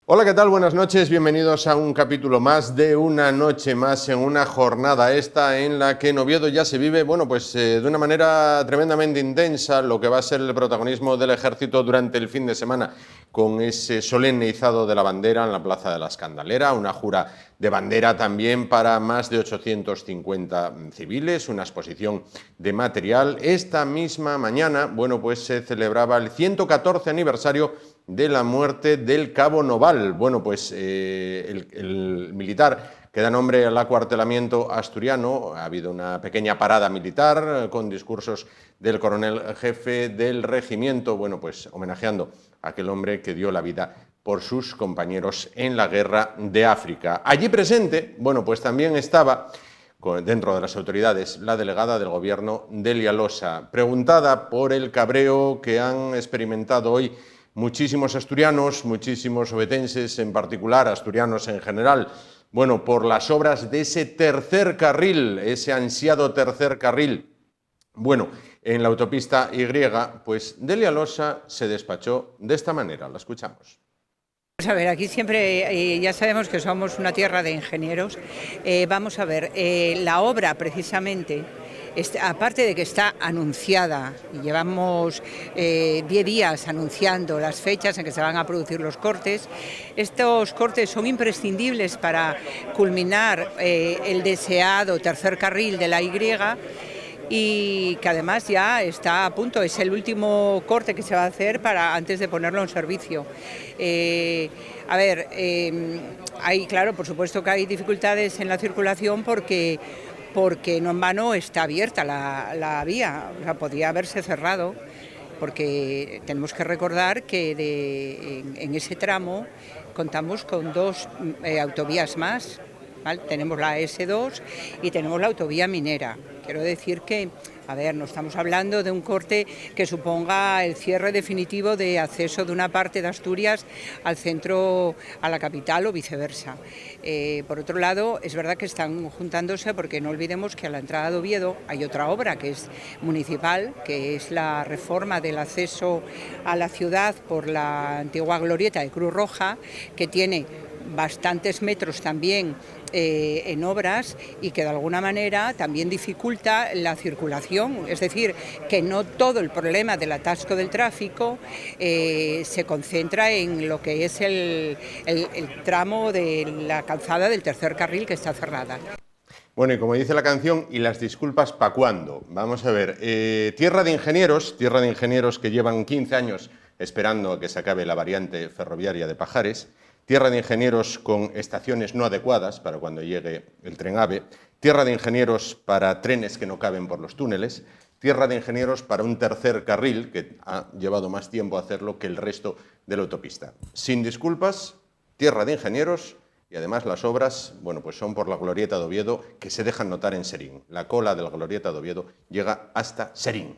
Hola, ¿qué tal? Buenas noches, bienvenidos a un capítulo más de Una Noche Más, en una jornada esta en la que en Oviedo ya se vive, de una manera tremendamente intensa lo que va a ser el protagonismo del ejército durante el fin de semana, con ese solemne izado de la bandera en la Plaza de la Escandalera, una jura de bandera también para más de 850 civiles, una exposición de material. Esta misma mañana, se celebraba el 114 aniversario de la muerte del cabo Noval. El militar que da nombre al acuartelamiento asturiano. Ha habido una pequeña parada militar con discursos del coronel jefe del regimiento, homenajeando a aquel hombre que dio la vida por sus compañeros en la guerra de África. Allí presente, también estaba, dentro de las autoridades, la delegada del gobierno, Delia Losa, preguntada por el cabreo que han experimentado hoy muchísimos asturianos, muchísimos ovetenses en particular, asturianos en general, por las obras de ese tercer carril, ese ansiado tercer carril, en la autopista Y, pues Delia Losa se despachó de esta manera. La escuchamos. Vamos a ver, aquí siempre ya sabemos que somos una tierra de ingenieros. Vamos a ver, la obra precisamente, aparte de que está anunciada, y llevamos 10 días anunciando las fechas en que se van a producir los cortes, estos cortes son imprescindibles para culminar el deseado tercer carril de la Y, y que además ya está a punto, es el último corte que se va a hacer antes de ponerlo en servicio. Claro, por supuesto que hay dificultades en la circulación porque no en vano está abierta la vía, o sea, podría haberse cerrado, porque tenemos que recordar que en ese tramo contamos con dos autovías más, ¿vale? Tenemos la S2 y tenemos la autovía minera. Quiero decir que, no estamos hablando de un corte que suponga el cierre definitivo de acceso de una parte de Asturias al centro, a la capital o viceversa. Por otro lado, es verdad que están juntándose, porque no olvidemos que a la entrada de Oviedo hay otra obra que es municipal, que es la reforma del acceso a la ciudad por la antigua glorieta de Cruz Roja, que tiene bastantes metros también en obras y que de alguna manera también dificulta la circulación. Es decir, que no todo el problema del atasco del tráfico se concentra en lo que es el tramo de la calzada del tercer carril, que está cerrada. Bueno, y como dice la canción, ¿y las disculpas pa' cuándo? Vamos a ver, tierra de ingenieros que llevan 15 años esperando a que se acabe la variante ferroviaria de Pajares, tierra de ingenieros con estaciones no adecuadas para cuando llegue el tren AVE, tierra de ingenieros para trenes que no caben por los túneles, tierra de ingenieros para un tercer carril que ha llevado más tiempo hacerlo que el resto de la autopista. Sin disculpas, tierra de ingenieros, y además las obras, son por la glorieta de Oviedo, que se dejan notar en Serín. La cola de la glorieta de Oviedo llega hasta Serín.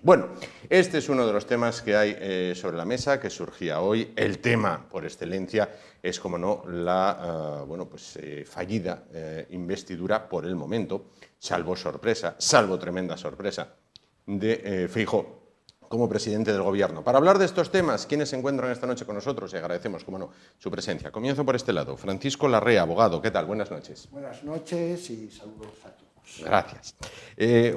Este es uno de los temas que hay sobre la mesa, que surgía hoy. El tema por excelencia es, como no, la fallida investidura por el momento, salvo tremenda sorpresa, de Feijóo como presidente del Gobierno. Para hablar de estos temas, ¿quiénes se encuentran esta noche con nosotros? Y agradecemos, como no, su presencia. Comienzo por este lado. Francisco Larrea, abogado. ¿Qué tal? Buenas noches. Buenas noches y saludos a todos. Gracias.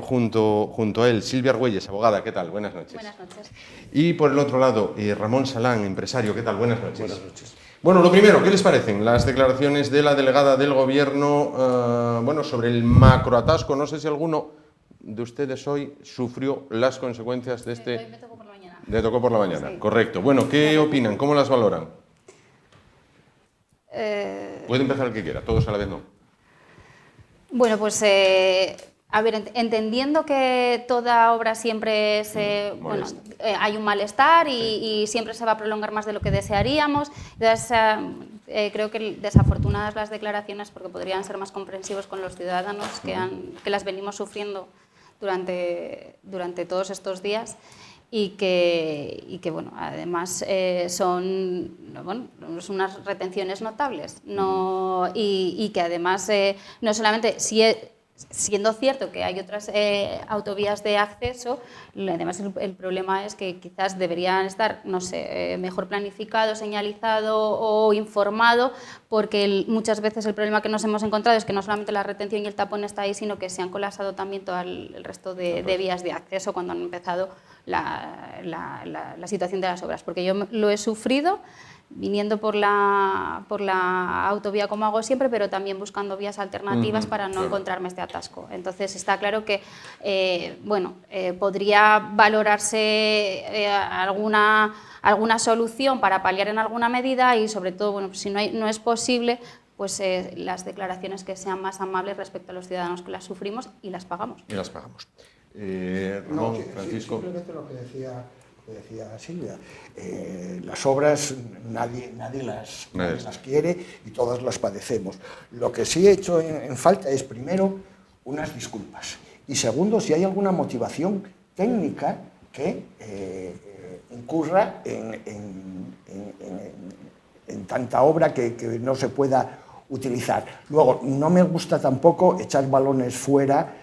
Junto a él, Silvia Argüelles, abogada. ¿Qué tal? Buenas noches. Buenas noches. Y por el otro lado, Ramón Salán, empresario. ¿Qué tal? Buenas noches. Buenas noches. Lo primero, ¿qué les parecen las declaraciones de la delegada del Gobierno sobre el macroatasco? No sé si alguno de ustedes hoy sufrió las consecuencias de este... Hoy me tocó por la mañana. Le tocó por la mañana, Sí. correcto. ¿Qué opinan? ¿Cómo las valoran? Puede empezar el que quiera, todos a la vez no. Bueno, pues entendiendo que toda obra siempre hay un malestar y siempre se va a prolongar más de lo que desearíamos. Entonces, creo que desafortunadas las declaraciones, porque podrían ser más comprensivos con los ciudadanos que las venimos sufriendo durante todos estos días. Y que además son unas retenciones notables, y que además no solamente si siendo cierto que hay otras autovías de acceso, además el problema es que quizás deberían estar, no sé, mejor planificado, señalizado o informado, porque muchas veces el problema que nos hemos encontrado es que no solamente la retención y el tapón está ahí, sino que se han colapsado también todo el resto de vías de acceso cuando han empezado la situación de las obras, porque yo lo he sufrido viniendo por la autovía como hago siempre, pero también buscando vías alternativas para no encontrarme este atasco. Entonces está claro que podría valorarse alguna solución para paliar en alguna medida y sobre todo, bueno, pues si no es posible, pues las declaraciones que sean más amables respecto a los ciudadanos que las sufrimos y las pagamos. Y las pagamos. Ramón, Francisco. Simplemente lo que decía Silvia, las obras nadie las quiere y todas las padecemos. Lo que sí he hecho en falta es, primero, unas disculpas y segundo, si hay alguna motivación técnica que incurra en tanta obra que no se pueda utilizar. Luego, no me gusta tampoco echar balones fuera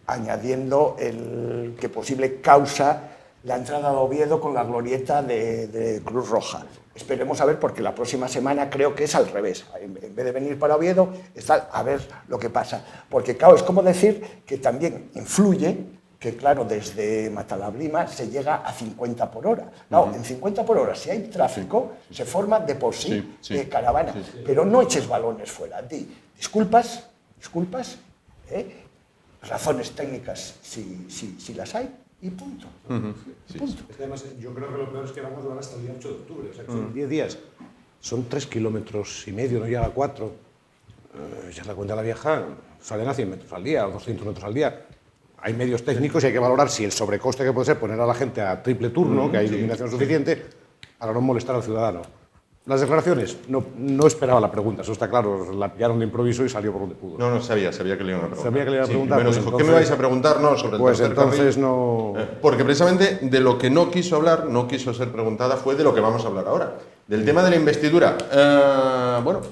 añadiendo el que posible causa la entrada a Oviedo con la glorieta de Cruz Roja. Esperemos a ver, porque la próxima semana creo que es al revés. En vez de venir para Oviedo, está a ver lo que pasa. Porque, claro, es como decir que también influye que, claro, desde Matalabrima se llega a 50 por hora. Claro, en 50 por hora, si hay tráfico, se forma de por sí caravana. Pero no eches balones fuera. Disculpas, razones técnicas si las hay, y punto. Punto. Además, yo creo que lo peor es que vamos a durar hasta el día 8 de octubre, o sea, que son 10 días. Son 3,5 kilómetros, no llega a 4. Ya la cuenta la vieja, salen a 100 metros al día o 200 metros al día. Hay medios técnicos y hay que valorar si el sobrecoste que puede ser poner a la gente a triple turno, que hay iluminación suficiente, para no molestar al ciudadano. Las declaraciones, no esperaba la pregunta, eso está claro, la pillaron de improviso y salió por donde pudo. No, sabía que le iban a preguntar. Sabía que le iban a preguntar. Pues dijo, ¿qué me vais a preguntar? No, sobre el pues tercer entonces carril. no... Porque precisamente de lo que no quiso hablar, no quiso ser preguntada, fue de lo que vamos a hablar ahora. Del tema de la investidura.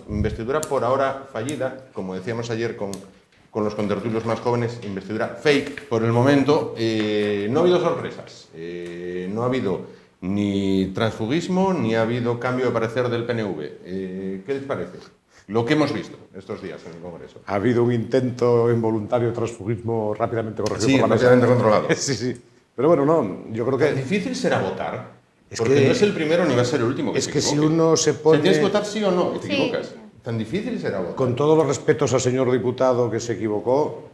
Investidura por ahora fallida, como decíamos ayer con los contertulios más jóvenes, investidura fake por el momento. No ha habido sorpresas, no ha habido ni transfugismo, ni ha habido cambio de parecer del PNV. ¿Qué les parece? Lo que hemos visto estos días en el Congreso. Ha habido un intento involuntario de transfugismo rápidamente corregido Sí, por la mesa. rápidamente controlado. Sí. Pero bueno, no, yo creo que... Tan difícil será votar, Es porque que- no es el primero ni va a ser el último que es se que si equivoque. uno se pone- ¿Tienes que votar sí o no? Que te Sí. equivocas. Tan difícil será votar. Con todos los respetos al señor diputado que se equivocó,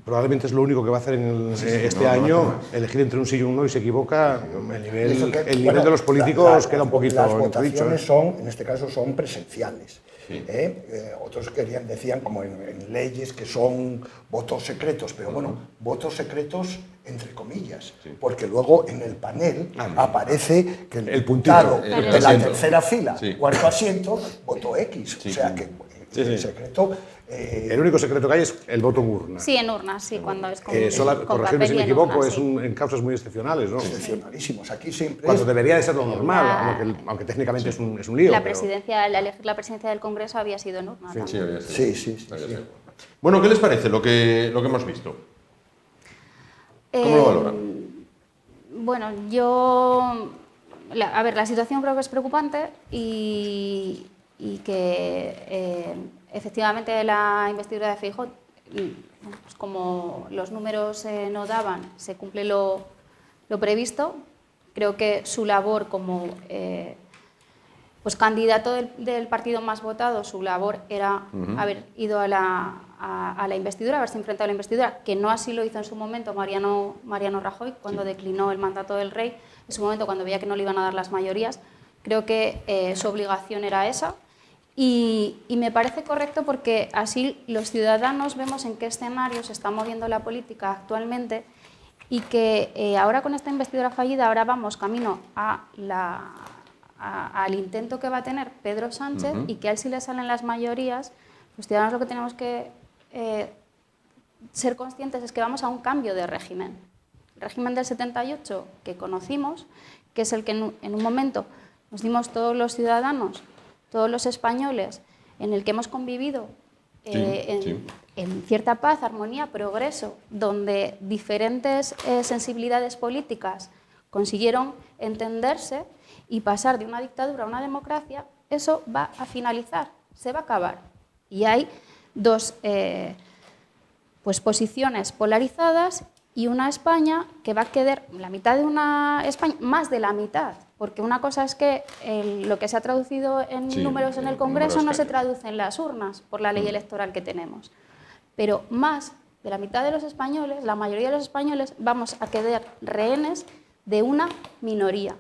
probablemente es lo único que va a hacer este año, elegir entre un sí y un no, y se equivoca. El nivel de los políticos queda un poquito Las entredicho, votaciones son, en este caso, son presenciales. Otros decían, como en leyes, que son votos secretos, pero bueno, votos secretos entre comillas, porque luego en el panel aparece que el puntito, diputado el de la asiento. tercera fila, Sí. cuarto asiento, votó X. O sea que el secreto... El único secreto que hay es el voto en urna. Sí, en urnas, sí, cuando es con, Corregirme papel si y me en equivoco, urnas, sí. en causas muy excepcionales, ¿no? Excepcionalísimos. Aquí siempre Cuando es... debería de ser lo normal, aunque técnicamente es un lío. La pero- presidencia, al elegir la presidencia del Congreso había sido en urnas. Sí, había sido. Sí. Había sido. Bueno, ¿qué les parece lo que hemos visto? ¿Cómo lo valoran? Bueno, a ver, la situación creo que es preocupante y que efectivamente la investidura de Feijóo, pues como los números no daban, se cumple lo previsto. Creo que su labor como pues candidato del partido más votado, su labor era haber ido a la investidura, haberse enfrentado a la investidura, que no así lo hizo en su momento Mariano Rajoy, cuando declinó el mandato del rey, en su momento cuando veía que no le iban a dar las mayorías. Creo que su obligación era esa y me parece correcto porque así los ciudadanos vemos en qué escenario se está moviendo la política actualmente y que ahora con esta investidura fallida, ahora vamos camino al intento que va a tener Pedro Sánchez y que a él si le salen las mayorías, los ciudadanos lo que tenemos que ser conscientes es que vamos a un cambio de régimen. El régimen del 78 que conocimos, que es el que en un momento nos dimos todos los ciudadanos, todos los españoles, en el que hemos convivido en cierta paz, armonía, progreso, donde diferentes sensibilidades políticas consiguieron entenderse y pasar de una dictadura a una democracia, eso va a finalizar, se va a acabar. Y hay dos posiciones polarizadas y una España que va a quedar la mitad de una España, más de la mitad, porque una cosa es que lo que se ha traducido en números en el Congreso no se traduce en las urnas por la ley electoral que tenemos. Pero más de la mitad de los españoles, la mayoría de los españoles, vamos a quedar rehenes de una minoría,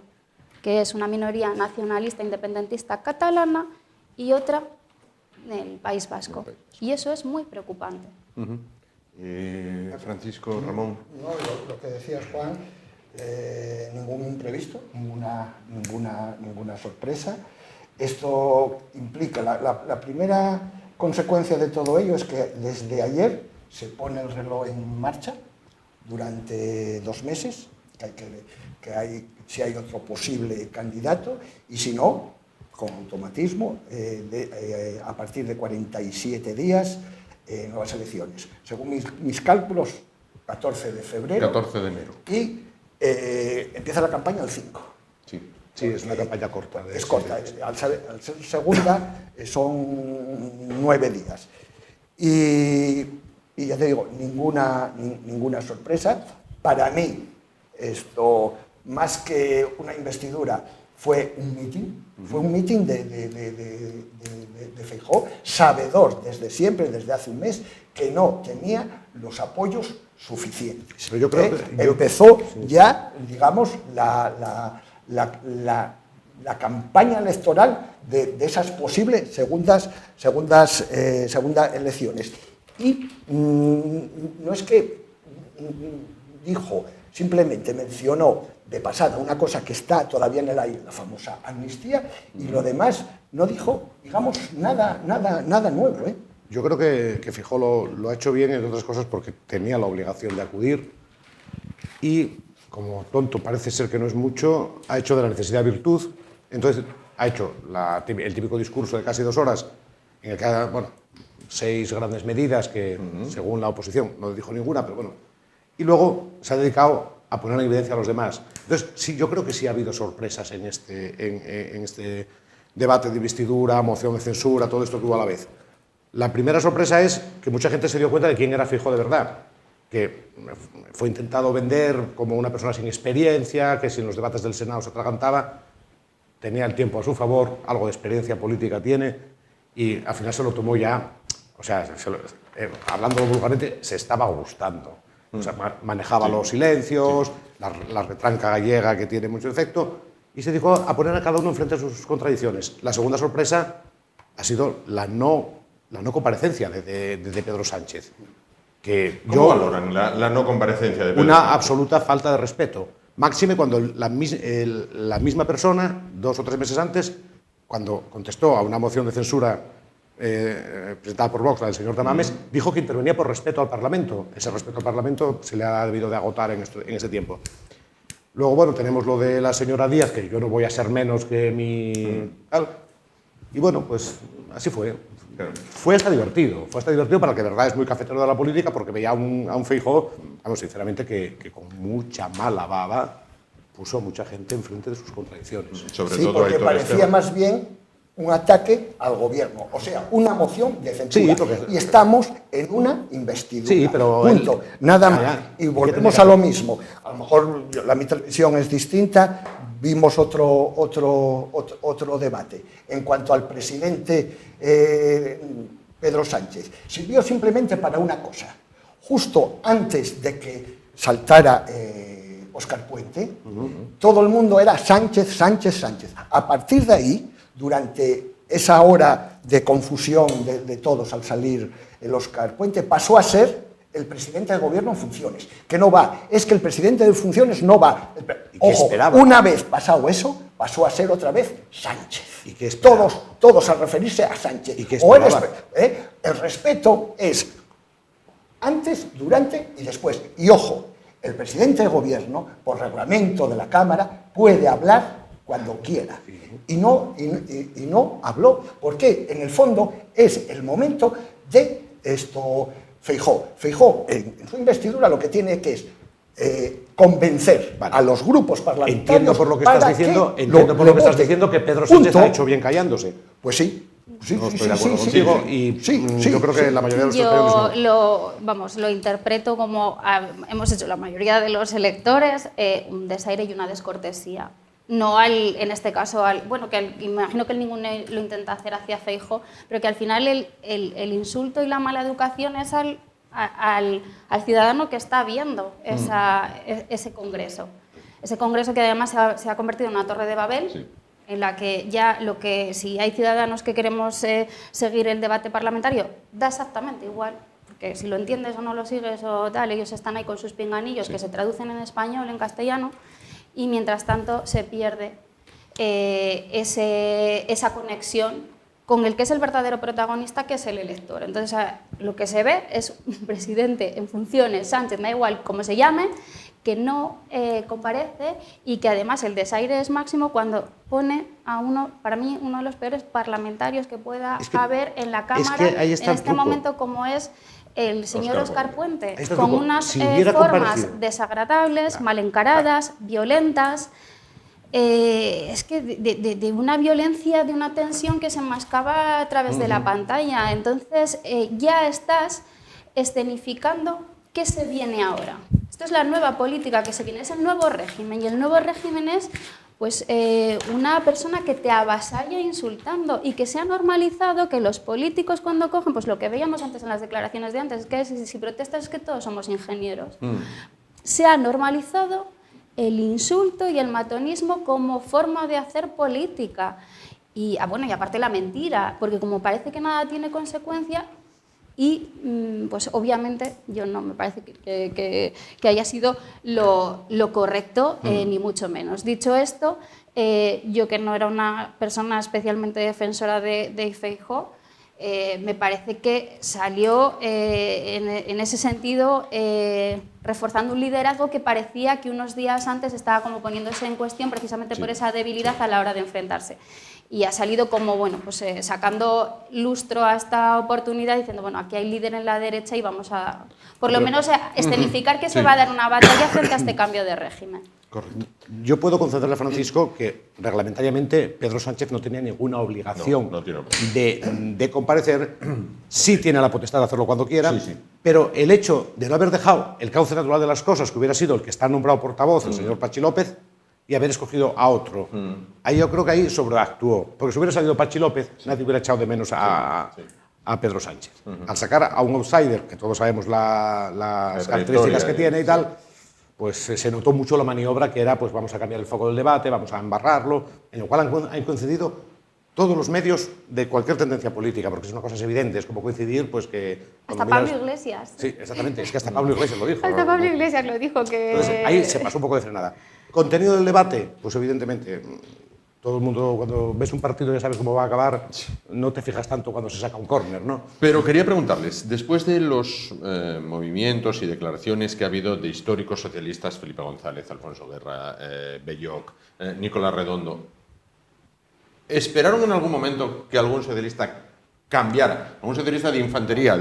que es una minoría nacionalista independentista catalana y otra del País Vasco. Y eso es muy preocupante. Francisco, Ramón. No, lo que decías, Juan, ningún imprevisto, ninguna sorpresa. Esto implica, la primera consecuencia de todo ello es que desde ayer se pone el reloj en marcha durante 2 meses, si hay otro posible candidato, y si no, con automatismo, a partir de 47 días, nuevas elecciones. Según mis cálculos, 14 de febrero. 14 de enero. Y empieza la campaña el 5. Sí, es una campaña corta. Es corta. Al ser segunda, son 9 días. Y ya te digo, ninguna sorpresa. Para mí, esto, más que una investidura, fue un mitin de Feijóo, sabedor desde siempre, desde hace un mes, que no tenía los apoyos suficientes. Pero yo creo que empezó ya, digamos, la campaña electoral de esas posibles segundas elecciones. Y no es que dijo, simplemente mencionó de pasada una cosa que está todavía en el aire, la famosa amnistía, y lo demás no dijo, digamos, nada nuevo. Yo creo que Feijóo lo ha hecho bien, entre otras cosas, porque tenía la obligación de acudir y, como tonto parece ser que no es mucho, ha hecho de la necesidad virtud. Entonces, ha hecho el típico discurso de casi 2 horas, en el que ha, 6 grandes medidas que, según la oposición, no dijo ninguna, pero bueno. Y luego se ha dedicado a poner en evidencia a los demás. Entonces, sí, yo creo que sí ha habido sorpresas en este debate de investidura, moción de censura, todo esto que hubo a la vez. La primera sorpresa es que mucha gente se dio cuenta de quién era Feijóo de verdad, que fue intentado vender como una persona sin experiencia, que si en los debates del Senado se atragantaba, tenía el tiempo a su favor, algo de experiencia política tiene, y al final se lo tomó ya, o sea, hablando vulgarmente, se estaba gustando. O sea, manejaba los silencios, la retranca gallega que tiene mucho efecto, y se dedicó a poner a cada uno enfrente de sus contradicciones. La segunda sorpresa ha sido la no comparecencia de Pedro Sánchez. ¿Cómo valoran la no comparecencia de Pedro Sánchez? Una Sánchez? absoluta falta de respeto. Máxime cuando la misma persona, 2 o 3 meses antes, cuando contestó a una moción de censura presentada por Vox, la del señor Tamames, dijo que intervenía por respeto al Parlamento. Ese respeto al Parlamento se le ha debido de agotar en ese tiempo. Luego, tenemos lo de la señora Díaz, que yo no voy a ser menos que mi... Y bueno, pues así fue. Fue hasta divertido para el que de verdad es muy cafetero de la política, porque veía a un Feijóo, sinceramente, que con mucha mala baba puso a mucha gente enfrente de sus contradicciones. Sobre sí, todo porque parecía más bien un ataque al gobierno, o sea, una moción de censura. Sí, porque... Y estamos en una investidura. Sí, pero... Punto. Nada más. Y volvemos a lo mismo. A lo mejor mi televisión es distinta, vimos otro debate. En cuanto al presidente Pedro Sánchez, sirvió simplemente para una cosa. Justo antes de que saltara Óscar Puente, todo el mundo era Sánchez, Sánchez, Sánchez. A partir de ahí, durante esa hora de confusión de todos al salir el Óscar Puente, pasó a ser el presidente del gobierno en funciones, que no va. Es que el presidente de funciones no va. Ojo, una vez pasado eso, pasó a ser otra vez Sánchez. ¿Y qué todos a referirse a Sánchez. ¿Y qué el respeto es antes, durante y después. Y ojo, el presidente del gobierno, por reglamento de la Cámara, puede hablar cuando quiera. Y no habló. ¿Por qué? En el fondo es el momento de Feijóo. Feijóo, en su investidura, lo que tiene que es convencer a los grupos parlamentarios. Entiendo por lo que estás diciendo, que Pedro Sánchez ha hecho bien callándose. Pues sí. No estoy de acuerdo contigo y yo creo que la mayoría de los españoles lo interpreto como hemos hecho la mayoría de los electores, un desaire y una descortesía. No en este caso, imagino que ninguno lo intenta hacer hacia Feijóo, pero que al final el insulto y la mala educación es al ciudadano que está viendo ese congreso. Ese congreso que además se ha convertido en una torre de Babel. Sí. En la que ya si hay ciudadanos que queremos seguir el debate parlamentario, da exactamente igual, porque si lo entiendes o no lo sigues o tal, ellos están ahí con sus pinganillos que se traducen en español, en castellano, y mientras tanto se pierde esa conexión con el que es el verdadero protagonista, que es el elector. Entonces, lo que se ve es un presidente en funciones, Sánchez, da igual cómo se llame, que no comparece y que además el desaire es máximo cuando pone a para mí, uno de los peores parlamentarios que pueda haber en la Cámara en este momento, como es el señor Óscar Puente, con unas formas desagradables, mal encaradas, violentas, es que de una violencia, de una tensión que se enmascaba a través de la pantalla. Entonces ya estás escenificando qué se viene ahora. Esto es la nueva política que se viene, es el nuevo régimen, y el nuevo régimen es una persona que te avasalla insultando, y que se ha normalizado que los políticos cuando cogen, pues lo que veíamos antes en las declaraciones de antes, es que si protestas es que todos somos ingenieros. Se ha normalizado el insulto y el matonismo como forma de hacer política. Y aparte la mentira, porque como parece que nada tiene consecuencia. Y pues obviamente yo no me parece que haya sido lo correcto, ni mucho menos. Dicho esto, yo que no era una persona especialmente defensora de Feijóo, me parece que salió en ese sentido reforzando un liderazgo que parecía que unos días antes estaba como poniéndose en cuestión precisamente por esa debilidad a la hora de enfrentarse. Y ha salido como, sacando lustro a esta oportunidad, diciendo, aquí hay líder en la derecha y vamos a, por lo menos, escenificar que se va a dar una batalla frente a este cambio de régimen. Correcto. Yo puedo concederle a Francisco que reglamentariamente Pedro Sánchez no tenía ninguna obligación de comparecer. Sí tiene la potestad de hacerlo cuando quiera, pero el hecho de no haber dejado el cauce natural de las cosas, que hubiera sido el que está nombrado portavoz, el señor Pachi López, y haber escogido a otro. Ahí yo creo que ahí sobreactuó, porque si hubiera salido Pachi López, nadie hubiera echado de menos a Pedro Sánchez. Al sacar a un outsider, que todos sabemos las características que tiene y tal, pues se notó mucho la maniobra que era, pues vamos a cambiar el foco del debate, vamos a embarrarlo, en lo cual han coincidido todos los medios de cualquier tendencia política, porque es una cosa evidente, es como coincidir, pues que... Hasta Pablo Iglesias. Sí, exactamente, es que hasta Pablo Iglesias lo dijo. Hasta Pablo Iglesias lo dijo que... Entonces, ahí se pasó un poco de frenada. Contenido del debate, pues evidentemente, todo el mundo, cuando ves un partido ya sabes cómo va a acabar, no te fijas tanto cuando se saca un córner, ¿no? Pero quería preguntarles, después de los movimientos y declaraciones que ha habido de históricos socialistas, Felipe González, Alfonso Guerra, Belloc, Nicolás Redondo, ¿esperaron en algún momento que algún socialista cambiara? Algún socialista de infantería,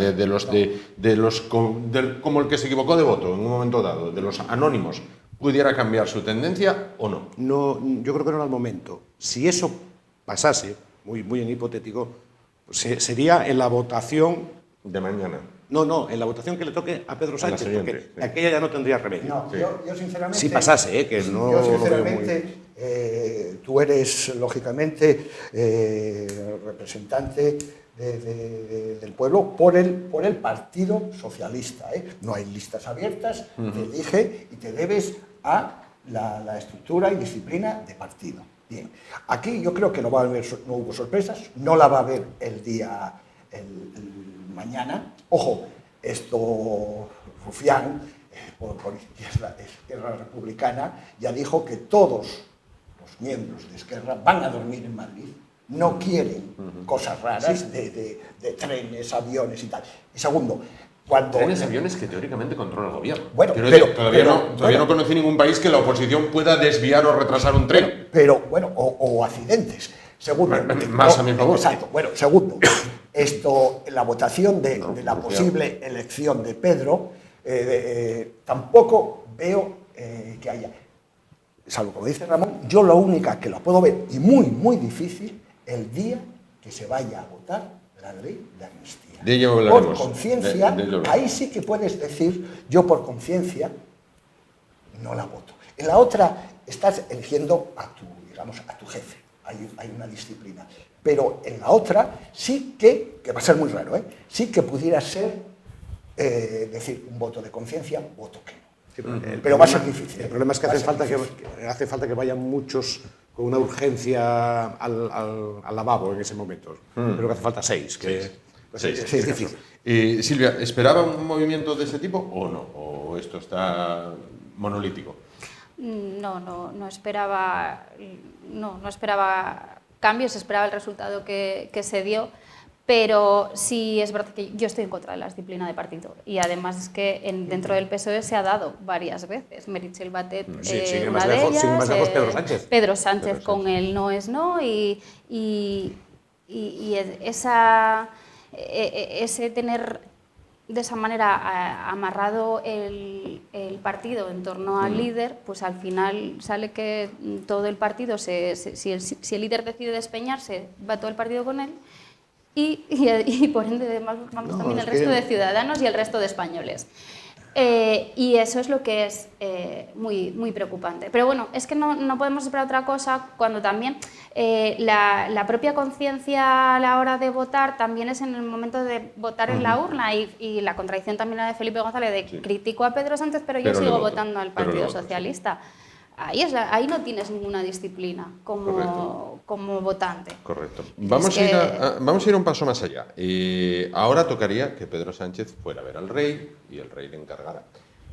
como el que se equivocó de voto en un momento dado, de los anónimos, pudiera cambiar su tendencia o no? No, yo creo que no era el momento. Si eso pasase, muy en hipotético, pues sería en la votación... De mañana. No, en la votación que le toque a Pedro Sánchez, porque aquella ya no tendría remedio. No, yo sinceramente... Si pasase, que no... Yo sinceramente, tú eres, lógicamente, representante del pueblo por el Partido Socialista. No hay listas abiertas, te elige y te debes a la estructura y disciplina de partido. Bien, aquí yo creo que no hubo sorpresas, no la va a haber el mañana. Ojo, Rufián, por Esquerra Republicana, ya dijo que todos los miembros de Esquerra van a dormir en Madrid. No quieren cosas raras de trenes, aviones y tal. Y segundo, trenes, aviones que teóricamente controla el gobierno. Bueno, Quiero decir, todavía no conocí ningún país que la oposición pueda desviar o retrasar un tren. Pero bueno, o accidentes. Segundo, más a mi favor. Exacto. Bueno, segundo, la votación de la posible elección de Pedro, tampoco veo que haya, salvo como dice Ramón, yo lo única que lo puedo ver, y muy, muy difícil, el día que se vaya a votar la ley de amnistía. De ello hablaremos. Por conciencia, ahí sí que puedes decir, yo por conciencia no la voto. En la otra estás eligiendo a tu jefe. Hay una disciplina. Pero en la otra sí que va a ser muy raro, sí que pudiera ser, decir, un voto de conciencia, voto que no. Pero va a ser difícil. El problema es que hace falta que vayan muchos con una urgencia al lavabo en ese momento. Creo que hace falta 6. Seis. Es difícil. Silvia, ¿esperaba un movimiento de ese tipo o no? ¿O esto está monolítico? No esperaba cambios, esperaba el resultado que se dio, pero sí es verdad que yo estoy en contra de la disciplina de partido y además es que dentro del PSOE se ha dado varias veces. Meritxell Batet, una de ellas, Pedro Sánchez con el no es no y ese tener de esa manera amarrado el partido en torno al líder, pues al final sale que todo el partido, si el líder decide despeñarse, va todo el partido con él y por ende vamos también el resto de ciudadanos y el resto de españoles. Y eso es lo que es muy, muy preocupante. Pero bueno, es que no podemos esperar otra cosa cuando también la propia conciencia a la hora de votar también es en el momento de votar en la urna y la contradicción también la de Felipe González de critico a Pedro Sánchez pero sigo votando al Partido Socialista. Ahí no tienes ninguna disciplina como votante. Correcto. Vamos a ir un paso más allá. Ahora tocaría que Pedro Sánchez fuera a ver al rey y el rey le encargara.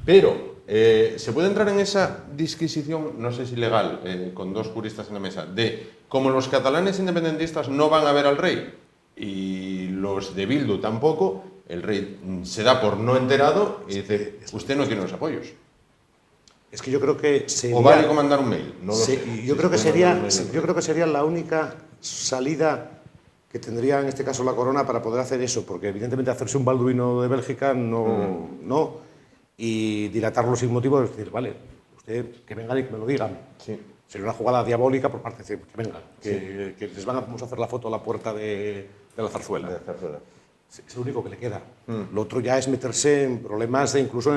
Pero, ¿se puede entrar en esa disquisición, no sé si legal, con dos juristas en la mesa, de como los catalanes independentistas no van a ver al rey y los de Bildu tampoco, el rey se da por no enterado y dice, usted no tiene los apoyos? Es que yo creo que sería... ¿O vale mandar un mail? No lo sé. Yo creo que sería la única salida que tendría en este caso la corona para poder hacer eso, porque evidentemente hacerse un Balduino de Bélgica no, y dilatarlo sin motivo es decir, vale, usted que vengan y que me lo digan. Sí. Sería una jugada diabólica por parte de que vengan, que les vamos a hacer la foto a la puerta de la zarzuela. Es lo único que le queda. Lo otro ya es meterse en problemas incluso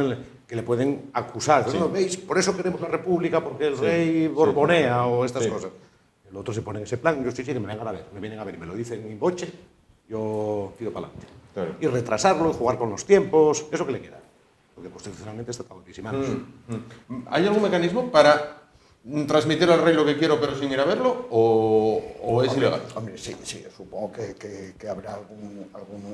que le pueden acusar. Sí. ¿No veis? Por eso queremos la república, porque el rey borbonea o estas cosas. El otro se pone en ese plan, yo estoy que me vengan a ver, me vienen a ver y me lo dicen in voce, yo tiro para adelante. Claro. Y retrasarlo, jugar con los tiempos, eso que le queda. Porque constitucionalmente está todo en mis manos. ¿Hay algún mecanismo para transmitir al rey lo que quiero pero sin ir a verlo o es ilegal? Hombre, sí, supongo que habrá algún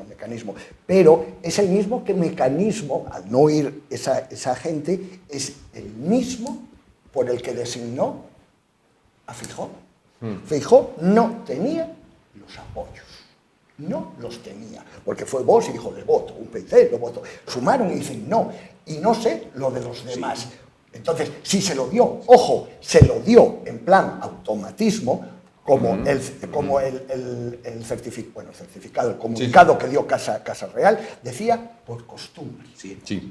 mecanismo, pero es el mismo mecanismo, al no ir esa gente, es el mismo por el que designó a Feijóo. Feijóo no tenía los apoyos, no los tenía, porque fue Vox y dijo, le voto, UPyD, lo voto, sumaron y dicen no, y no sé lo de los demás. Sí. Entonces, si se lo dio, ojo, se lo dio en plan automatismo, como el certificado, el comunicado que dio Casa Real, decía por costumbre.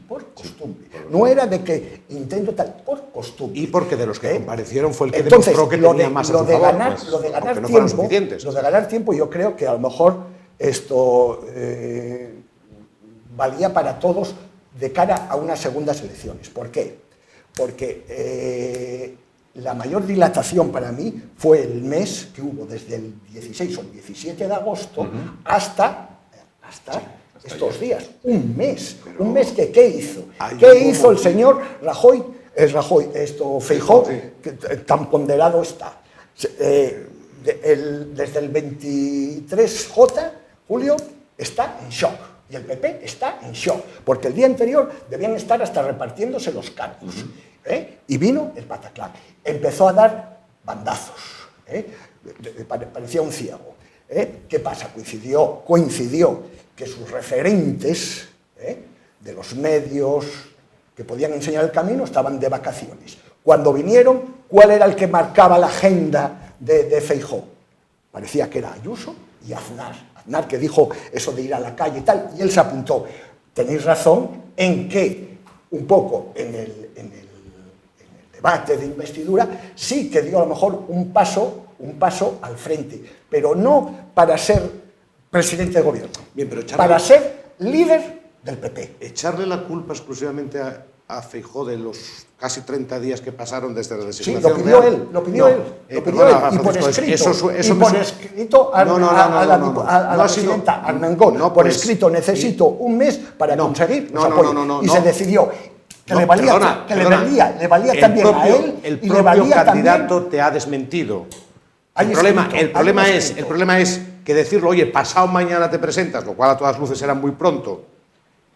Por costumbre. No era de que intento tal, por costumbre. Y porque de los que comparecieron fue el que demostró que tenía más a su favor. Lo de ganar tiempo, yo creo que a lo mejor esto valía para todos de cara a unas segundas elecciones. ¿Por qué? Porque la mayor dilatación para mí fue el mes que hubo desde el 16 o el 17 de agosto hasta estos días. Un mes que ¿qué hizo? ¿Qué hizo el señor Rajoy? Feijóo, que tan ponderado está. Desde el 23J, Julio, está en shock. Y el PP está en shock, porque el día anterior debían estar hasta repartiéndose los cargos. Y vino el Bataclan. Empezó a dar bandazos. Parecía un ciego. ¿Qué pasa? Coincidió que sus referentes de los medios que podían enseñar el camino estaban de vacaciones. Cuando vinieron, ¿cuál era el que marcaba la agenda de Feijóo? Parecía que era Ayuso y Aznar. Aznar, que dijo eso de ir a la calle y tal, y él se apuntó. Tenéis razón en que, un poco en el debate de investidura, sí que dio a lo mejor un paso al frente, pero no para ser presidente de gobierno, Bien, pero para ser líder del PP. Echarle la culpa exclusivamente a Feijóo de los casi 30 días que pasaron desde la Sí, designación lo pidió real. él, lo pidió él. Y por escrito a la presidenta Armengol, por escrito, necesito un mes para conseguir los apoyos. Y se decidió que le valía también a él el y le valía propio candidato también. te ha desmentido. Hay El problema escrito. es que decirlo, oye, pasado mañana te presentas, lo cual a todas luces era muy pronto,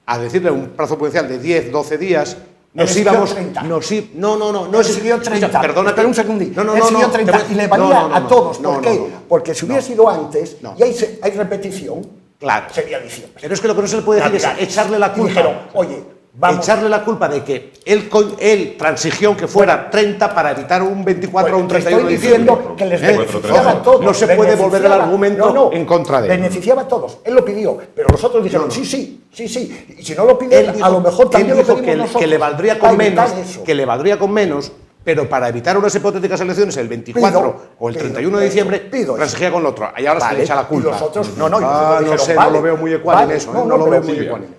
a decirle un plazo potencial de 10, 12 días, nos Él íbamos... 30. No, Él siguió 30. Perdona, pero un segundito. No, Él siguió 30 y le valía a todos. no, ¿Por qué? no, no. Porque si hubiera sido antes, No. y hay repetición, Claro. sería diciembre. Pero es que lo que no se le puede decir es echarle la Y culpa. dijeron, oye, vamos. Echarle la culpa de que él transigió que fuera 30 para evitar un 24 o un 31 de Estoy diciembre. diciendo que les beneficiaba a todos. No se puede volver el argumento en contra de él. Beneficiaba a todos. Él lo pidió, pero los otros dijeron, sí. Y si no lo pide, Él dijo, a lo mejor también él dijo lo pedimos nosotros. que le valdría para con evitar menos, eso. que le valdría con menos, pero para evitar unas hipotéticas elecciones el 24 o el 31 de diciembre, transigía con el otro. Y ahora se le echa la culpa. Y los otros, no no sé, no lo veo muy ecuánime eso, no lo veo muy pero ecuánime.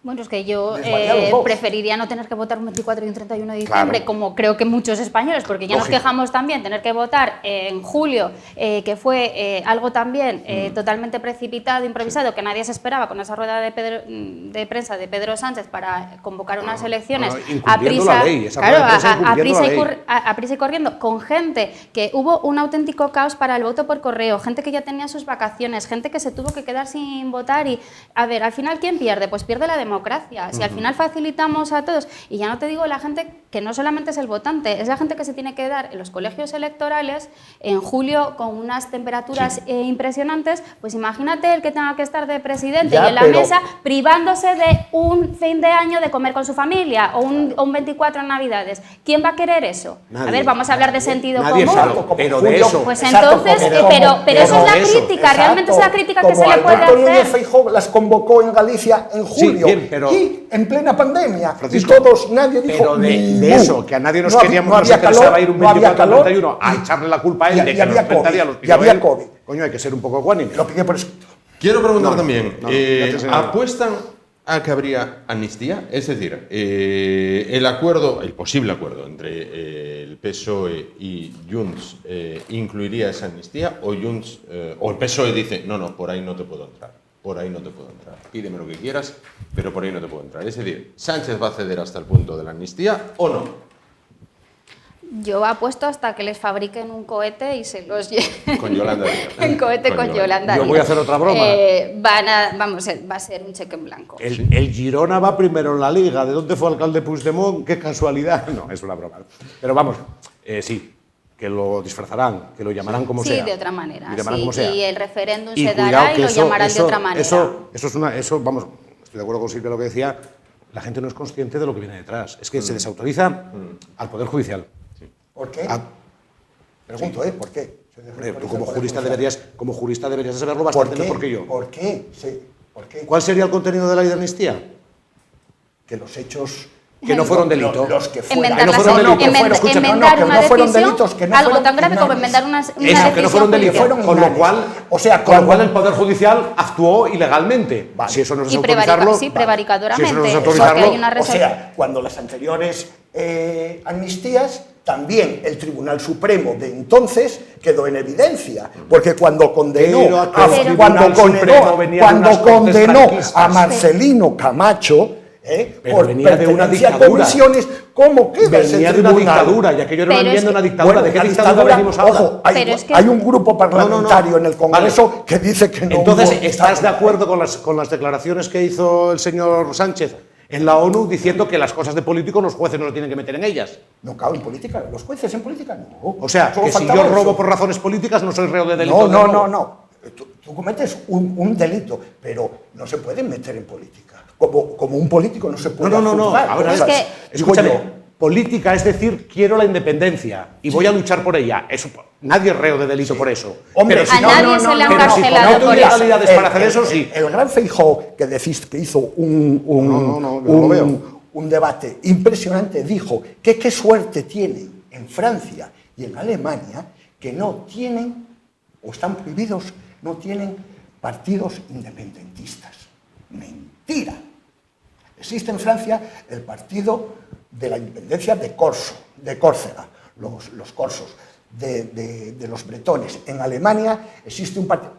Bueno, es que yo Les valía a los dos. preferiría no tener que votar un 24 y un 31 de diciembre, Claro. como creo que muchos españoles, porque ya nos quejamos también tener que votar en julio, que fue algo también totalmente precipitado, improvisado, que nadie se esperaba con esa rueda de prensa de Pedro Sánchez para convocar unas elecciones a incumpliendo prisa, la ley, esa rueda de prensa incumpliendo la ley. a prisa y corriendo, con gente que hubo un auténtico caos para el voto por correo, gente que ya tenía sus vacaciones, gente que se tuvo que quedar sin votar y, a ver, al final, ¿quién pierde? Pues pierde la democracia. Si al final facilitamos a todos, y ya no te digo la gente que no solamente es el votante, es la gente que se tiene que dar en los colegios electorales en julio con unas temperaturas impresionantes, pues imagínate el que tenga que estar de presidente Ya, y en la mesa privándose de un fin de año de comer con su familia o un 24 en Navidades. ¿Quién va a querer eso? Nadie. A ver, vamos a hablar de sentido Nadie, común. pero de eso. Pues Exacto, entonces, como- pero eso es la eso, crítica, realmente es la crítica que se como le puede Alberto Núñez hacer. Feijóo las convocó en Galicia en Sí, julio, bien, pero- y en plena pandemia, Francisco, y todos, nadie dijo pero de ni eso, mu. que a nadie nos No había- queríamos, no nos había interesaba calor, ir un no había 24 al calor, 31 a echarle la culpa a él y de que había los 30 días los COVID, y pidió había él. COVID. Coño, hay que ser un poco ecuánime. Lo pidió por escrito. Quiero preguntar No, también, no, ya te señalo. ¿apuestan a que habría amnistía? Es decir, el posible acuerdo entre el PSOE y Junts incluiría esa amnistía, o Junts o el PSOE dice, no, por ahí no te puedo entrar. Por ahí no te puedo entrar. Pídeme lo que quieras, pero por ahí no te puedo entrar. Es decir, ¿Sánchez va a ceder hasta el punto de la amnistía o no? Yo apuesto hasta que les fabriquen un cohete y se los lleven. Con Yolanda Díaz. El cohete con Yolanda Yo Díaz. voy a hacer otra broma. Va a ser un cheque en blanco. El Girona va primero en la Liga. ¿De dónde fue alcalde Puigdemont? ¡Qué casualidad! No, es una broma. Pero vamos, sí, que lo disfrazarán, que lo llamarán como Sí, sea. de otra manera. Y llamarán Sí, como sea. y el referéndum Y se cuidado dará y que lo eso- llamarán de eso- otra manera. Eso, vamos, estoy de acuerdo con Silvia lo que decía, la gente no es consciente de lo que viene detrás. Es que se desautoriza al Poder Judicial. ¿Por qué? Ah. Pregunto, ¿por qué? Hombre, tú como jurista deberías de saberlo ¿Por bastante qué? mejor que yo. ¿Por qué? Sí, ¿por qué? ¿Cuál sería el contenido de la ley de amnistía? Que los hechos... Que no fueron delito. Los que fueran. Enmendar, no fueron delitos. enmendar que una no fueron decisión, delitos, que no algo fueron tan grave como inanes. enmendar una Eso, decisión que no fueron delitos. judicial. Fueron Con lo inanes. cual, O sea, con lo cuando- cual el Poder Judicial actuó ilegalmente. Vale. Si eso no es Y autorizarlo... sí, prevaricadoramente, Si eso no es porque autorizarlo... hay una O reserva. sea, cuando las anteriores amnistías, también el Tribunal Supremo de entonces quedó en evidencia, porque cuando condenó Pero aquel Tribunal Supremo venía de unas cortes condenó franquistas. a Marcelino Camacho Pero por venía de una pertenencia a dictadura. comisiones, ¿cómo queda ese Venía de tribunal? una dictadura, ya que yo era una Pero enmienda es una que- dictadura. ¿De qué la dictadura venimos ahora? Ojo, hay, Pero es que- hay un grupo parlamentario en el Congreso Vale. que dice que no Entonces, hubo ¿estás de dictadura. acuerdo con las declaraciones que hizo el señor Sánchez en la ONU diciendo que las cosas de político los jueces no se tienen que meter en ellas? No, claro, en política, los jueces en política no. O sea, Solo que si faltaba yo robo eso. por razones políticas no soy reo de delito. No, de robo. no. Tú cometes un delito, pero no se puede meter en política. Como un político no se puede juzgar. Ahora es que- escúchame, Digo yo, política es decir, quiero la independencia y voy a luchar por ella. Eso, nadie es reo de delito por eso. Hombre, pero si A no, nadie se le ha pero si encarcelado no por tuviera eso. legalidades para hacer eso, sí. El gran Feijóo, que decís que hizo No, yo lo veo. un debate impresionante, dijo que qué suerte tienen en Francia y en Alemania que no tienen, o están prohibidos, no tienen partidos independentistas. Mentira. Existe en Francia el Partido de la Independencia de Córcega, los corsos, de los bretones. En Alemania existe un partido,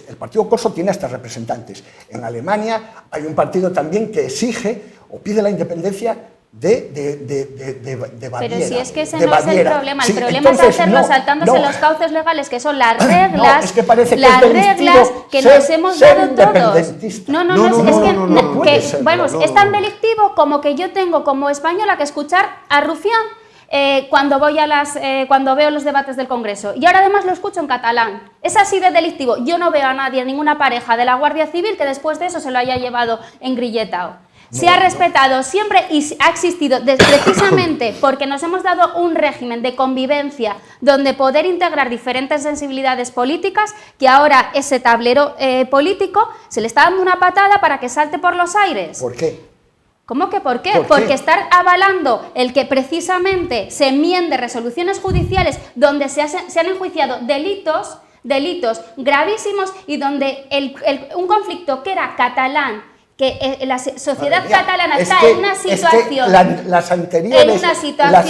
el Partido Corso tiene hasta representantes. En Alemania hay un partido también que exige o pide la independencia de Baviera. Pero si es que ese de no es el Baviera. problema, Sí, el problema entonces, es hacerlo no, saltándose no. los cauces legales, que son las reglas, No, es que parece que las es delictivo reglas que ser- nos hemos ser dado todos. independentista. No, No, es que no puede ser, vamos, no, es tan no. delictivo como que yo tengo como española que escuchar a Rufián cuando voy cuando veo los debates del Congreso. Y ahora además lo escucho en catalán. Es así de delictivo. Yo no veo a nadie, ninguna pareja de la Guardia Civil que después de eso se lo haya llevado engrilletado. Se ha respetado siempre y ha existido precisamente porque nos hemos dado un régimen de convivencia donde poder integrar diferentes sensibilidades políticas, que ahora ese tablero político se le está dando una patada para que salte por los aires. ¿Por qué? ¿Cómo que por qué? ¿Por qué? Porque estar avalando el que precisamente se enmiende resoluciones judiciales donde se han enjuiciado delitos gravísimos y donde un conflicto que era catalán, que la sociedad Madre mía, catalana es está que- en una es que situación, las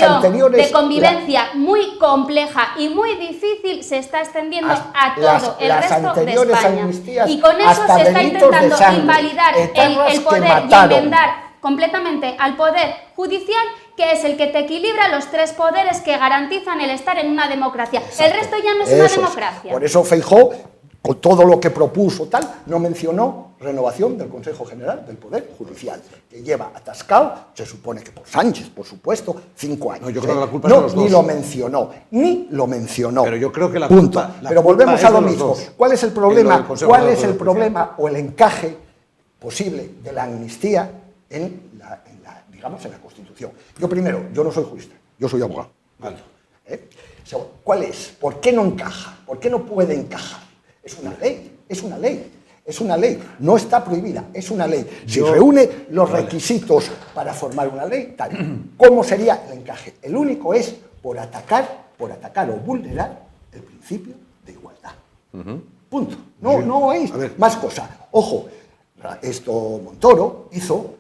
anteriores, de convivencia muy compleja y muy difícil, se está extendiendo a todo el las resto de anteriores España. amnistías, Y con eso hasta se está delitos de intentando sangre, invalidar etarras el que poder y mataron. enmendar completamente al poder judicial, que es el que te equilibra los tres poderes que garantizan el estar en una democracia. El resto ya no es una democracia. Por eso Feijóo, con todo lo que propuso tal, no mencionó renovación del Consejo General del Poder Judicial, que lleva atascado, se supone que por Sánchez, por supuesto, 5 años. No, yo creo que la culpa es de los dos. Ni lo mencionó. Pero yo creo que la Punto. culpa- la Pero culpa volvemos es a lo de los mismo. dos. ¿Cuál es el En lo problema? del Consejo ¿Cuál General es del el Poder problema o el encaje posible de la amnistía en la Constitución? Yo no soy jurista, yo soy abogado. Vale. ¿Cuál es? ¿Por qué no encaja? ¿Por qué no puede encajar? Es una ley, no está prohibida, es una ley. Si reúne los requisitos para formar una ley, tal, ¿cómo sería el encaje? El único es por atacar o vulnerar el principio de igualdad. Punto. No hay más cosa. Ojo, Montoro hizo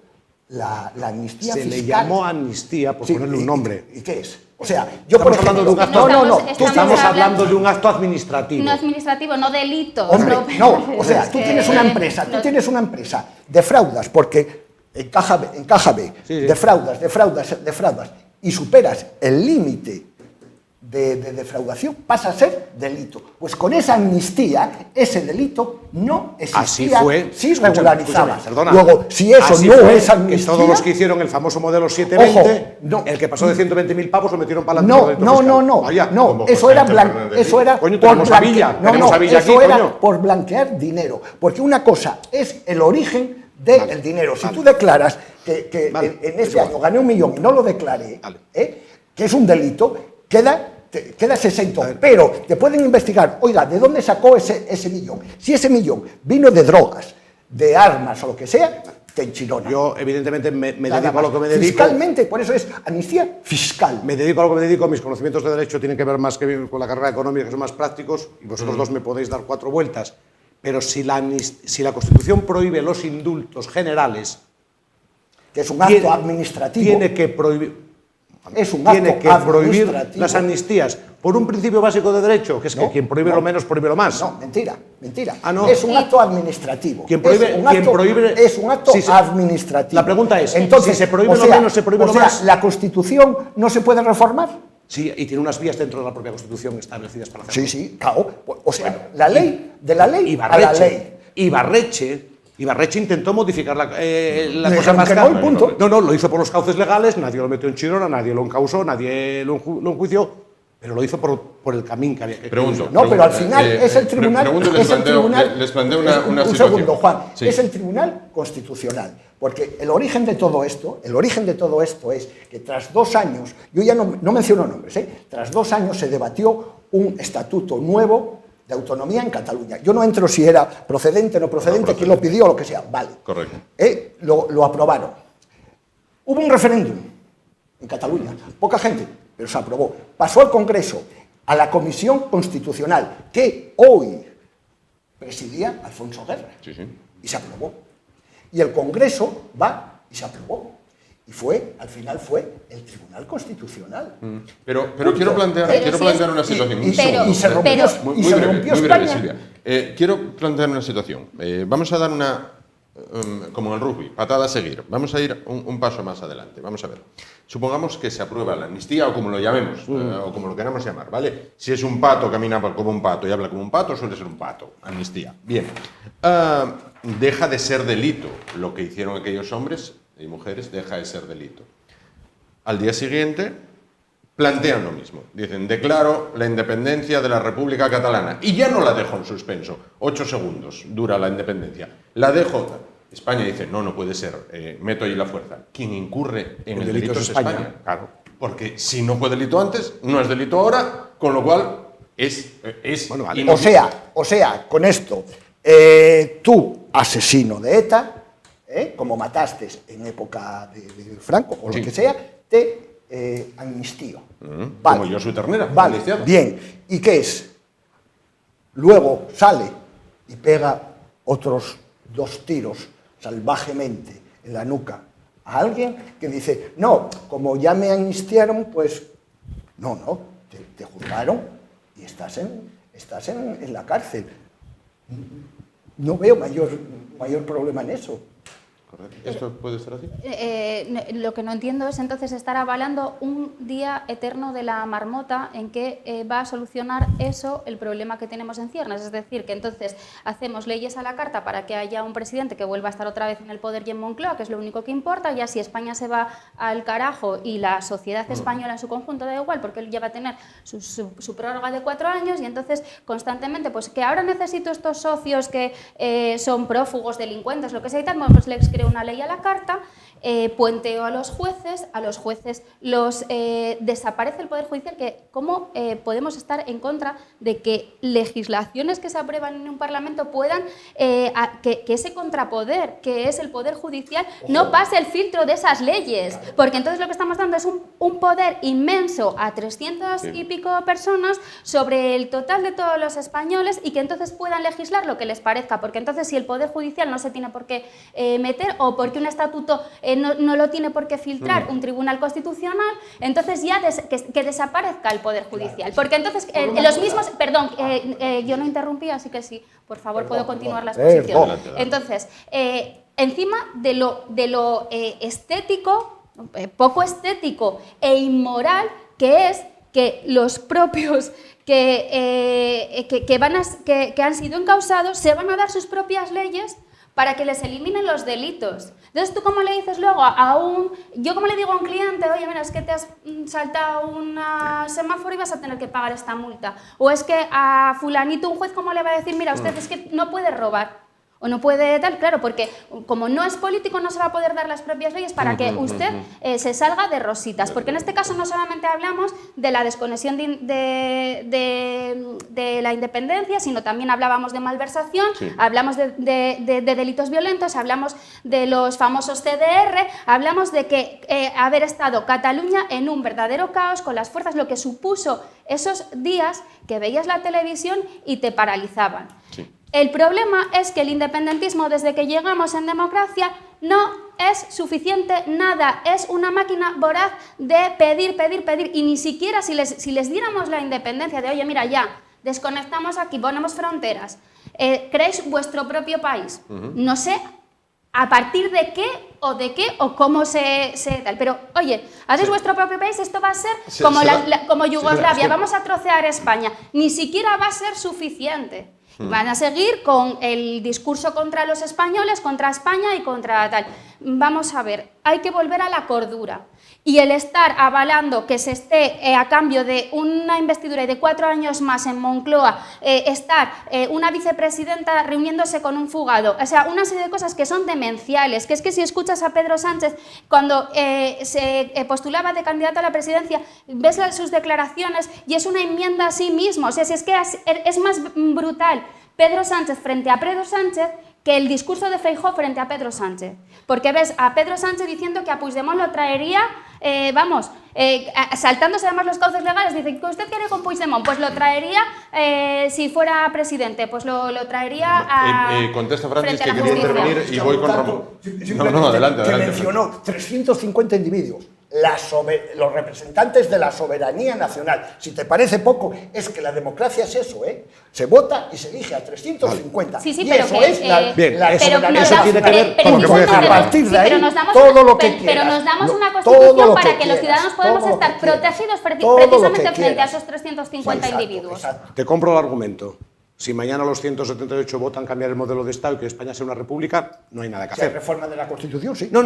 la amnistía Se fiscal. le llamó amnistía por Sí, ponerle un nombre. ¿Y qué es? O sea, yo por Estamos hablando ejemplo... de un acto. No, Estamos hablando de un acto administrativo. No administrativo, no delitos. Hombre, no, o sea, Es tú que- tienes una empresa, defraudas porque encaja B, Sí. defraudas, y superas el límite de defraudación, pasa a ser delito. Pues con esa amnistía, ese delito no existía. Así fue. Si Escúchame, regularizabas. perdona. Luego, si eso Así no fue es amnistía... Que todos los que hicieron el famoso modelo 720, Ojo, no. el que pasó de 120.000 pavos lo metieron para adelante. No, Vaya, no, eso era, Coño, tenemos a Villa, tenemos a Villa eso aquí, era coño. por blanquear dinero, porque una cosa es el origen del dinero. Si tú declaras que Vale, en este año gané 1 millón y no lo declaré, Vale. que es un delito, quedas exento, pero te pueden investigar, oiga, ¿de dónde sacó ese millón? Si ese millón vino de drogas, de armas o lo que sea, te enchilona. Yo, evidentemente, me Nada dedico a lo más. que me dedico. Fiscalmente, por eso es amnistía fiscal. Me dedico a lo que me dedico, mis conocimientos de derecho tienen que ver más que con la carrera económica, que son más prácticos, y vosotros dos me podéis dar 4 vueltas. Pero si la Constitución prohíbe los indultos generales, Que es un acto administrativo. tiene que prohibir. Es un Tiene acto que prohibir administrativo. las amnistías por un principio básico de derecho, que es que No, quien prohíbe no. lo menos prohíbe lo más. No, mentira. Ah, no. Es un acto administrativo. Quien prohíbe- es un acto Sí, sí. administrativo. La pregunta es, entonces, si se prohíbe lo menos, se prohíbe lo más. ¿La Constitución no se puede reformar? Sí, y tiene unas vías dentro de la propia Constitución establecidas para hacerlo. Sí, claro. O sea, la ley, de la ley a la ley. Ibarreche intentó modificar la cosa dijeron más que no, y punto. No, lo hizo por los cauces legales, nadie lo metió en chirona, nadie lo encausó, nadie lo enjuició, pero lo hizo por el camino que había que Pregunto. No, pero al final es el tribunal. pregunto, les planteo una un situación. segundo, Juan. Sí. Es el Tribunal Constitucional. Porque el origen de todo esto es que tras 2 años, yo ya no menciono nombres, tras 2 años se debatió un estatuto nuevo de autonomía en Cataluña. Yo no entro si era procedente o no procedente, quién lo pidió o lo que sea, vale. Correcto. Lo aprobaron. Hubo un referéndum en Cataluña, poca gente, pero se aprobó. Pasó al Congreso, a la Comisión Constitucional, que hoy presidía Alfonso Guerra, Sí, sí. y se aprobó. Y el Congreso va y se aprobó. Y al final fue el Tribunal Constitucional. Pero quiero plantear una situación. Y se rompió, Muy se breve, rompió muy breve, España. Silvia. Quiero plantear una situación. Vamos a dar como en el rugby, patada a seguir. Vamos a ir un paso más adelante. Vamos a ver. Supongamos que se aprueba la amnistía o como lo llamemos, o como lo queramos llamar, ¿vale? Si es un pato, camina como un pato y habla como un pato, suele ser un pato. Amnistía. Bien. Deja de ser delito lo que hicieron aquellos hombres y mujeres, deja de ser delito. Al día siguiente plantean lo mismo. Dicen, declaro la independencia de la República Catalana. Y ya no la dejo en suspenso. 8 segundos dura la independencia. La dejo. España dice, no puede ser. Meto ahí la fuerza. Quien incurre en el delito es España. Claro. Porque si no fue delito antes, no es delito ahora, con lo cual es Bueno, vale. O sea, con esto, tú, asesino de ETA, como mataste en época de Franco, o Sí. lo que sea, te amnistío. Como yo soy ternera. Vale, amnistiado. bien. ¿Y qué es? Luego sale y pega otros 2 tiros salvajemente en la nuca a alguien que dice, no, como ya me amnistiaron, pues no, te juzgaron y estás en la cárcel. No veo mayor problema en eso. Correcto. ¿Esto puede ser así? Lo que no entiendo es entonces estar avalando un día eterno de la marmota en que va a solucionar eso el problema que tenemos en ciernes. Es decir, que entonces hacemos leyes a la carta para que haya un presidente que vuelva a estar otra vez en el poder y en Moncloa, que es lo único que importa. Ya si España se va al carajo y la sociedad española en su conjunto da igual, porque él ya va a tener su prórroga de 4 años y entonces constantemente, pues que ahora necesito estos socios que son prófugos, delincuentes, lo que sea y tal, bueno, pues les creo una ley a la carta, puenteo a los jueces los desaparece el Poder Judicial, que ¿cómo podemos estar en contra de que legislaciones que se aprueban en un Parlamento puedan, que ese contrapoder, que es el Poder Judicial, no pase el filtro de esas leyes? Porque entonces lo que estamos dando es un poder inmenso a 300 y pico personas sobre el total de todos los españoles y que entonces puedan legislar lo que les parezca, porque entonces si el Poder Judicial no se tiene por qué meter o porque un estatuto no lo tiene por qué filtrar un tribunal constitucional, entonces ya que desaparezca el Poder Judicial. Porque entonces los mismos... Perdón, yo no interrumpí, así que sí, por favor, puedo continuar la exposición. Entonces, encima de lo estético, poco estético e inmoral que es que los propios que han sido encausados se van a dar sus propias leyes para que les eliminen los delitos. Entonces, ¿tú cómo le dices luego yo cómo le digo a un cliente, oye, mira, es que te has saltado un semáforo y vas a tener que pagar esta multa? O es que a fulanito un juez, ¿cómo le va a decir, mira, usted es que no puede robar? O no puede tal, claro, porque como no es político no se va a poder dar las propias leyes para que usted se salga de rositas. Porque en este caso no solamente hablamos de la desconexión de la independencia, sino también hablábamos de malversación, hablamos de delitos violentos, hablamos de los famosos CDR, hablamos de que haber estado Cataluña en un verdadero caos con las fuerzas, lo que supuso esos días que veías la televisión y te paralizaban. Sí. El problema es que el independentismo, desde que llegamos en democracia, no es suficiente nada. Es una máquina voraz de pedir, pedir, pedir. Y ni siquiera si les diéramos la independencia de, oye, mira, ya, desconectamos aquí, ponemos fronteras, creéis vuestro propio país. No sé a partir de qué o cómo se tal. Pero, oye, hacéis vuestro propio país, esto va a ser como Yugoslavia, vamos a trocear España. Ni siquiera va a ser suficiente. Van a seguir con el discurso contra los españoles, contra España y contra tal. Vamos a ver, hay que volver a la cordura. Y el estar avalando que se esté a cambio de una investidura y de 4 años más en Moncloa, estar una vicepresidenta reuniéndose con un fugado, o sea, una serie de cosas que son demenciales, que es que si escuchas a Pedro Sánchez cuando se postulaba de candidato a la presidencia, ves sus declaraciones y es una enmienda a sí mismo, o sea, si es que es más brutal Pedro Sánchez frente a Pedro Sánchez que el discurso de Feijóo frente a Pedro Sánchez. Porque ves a Pedro Sánchez diciendo que a Puigdemont lo traería, saltándose además los cauces legales, dice que usted quiere con Puigdemont, pues lo traería si fuera presidente, pues lo traería a... Contesta Francis, frente a que la quería justicia. intervenir y voy con Ramón. Simplemente Adelante, que adelante. mencionó 350 individuos. Los representantes de la soberanía nacional. Si te parece poco, es que la democracia es eso, ¿eh? Se vota y se elige a 350. Sí, sí, y pero eso que, es la bien, la eso soberanía eso tiene que ver nacional. con lo que voy a decir. A partir de ahí, pero nos damos todo lo que pero quieras. nos damos una Todo constitución lo para que los quieras, ciudadanos podamos todo lo que estar quieras. protegidos Todo lo que precisamente frente a quieras. esos 350 Exacto, individuos. exacto. Te compro el argumento. Si mañana los 178 votan cambiar el modelo de Estado y que España sea una república, no hay nada que Si hay hacer. reforma de la Constitución, sí. No.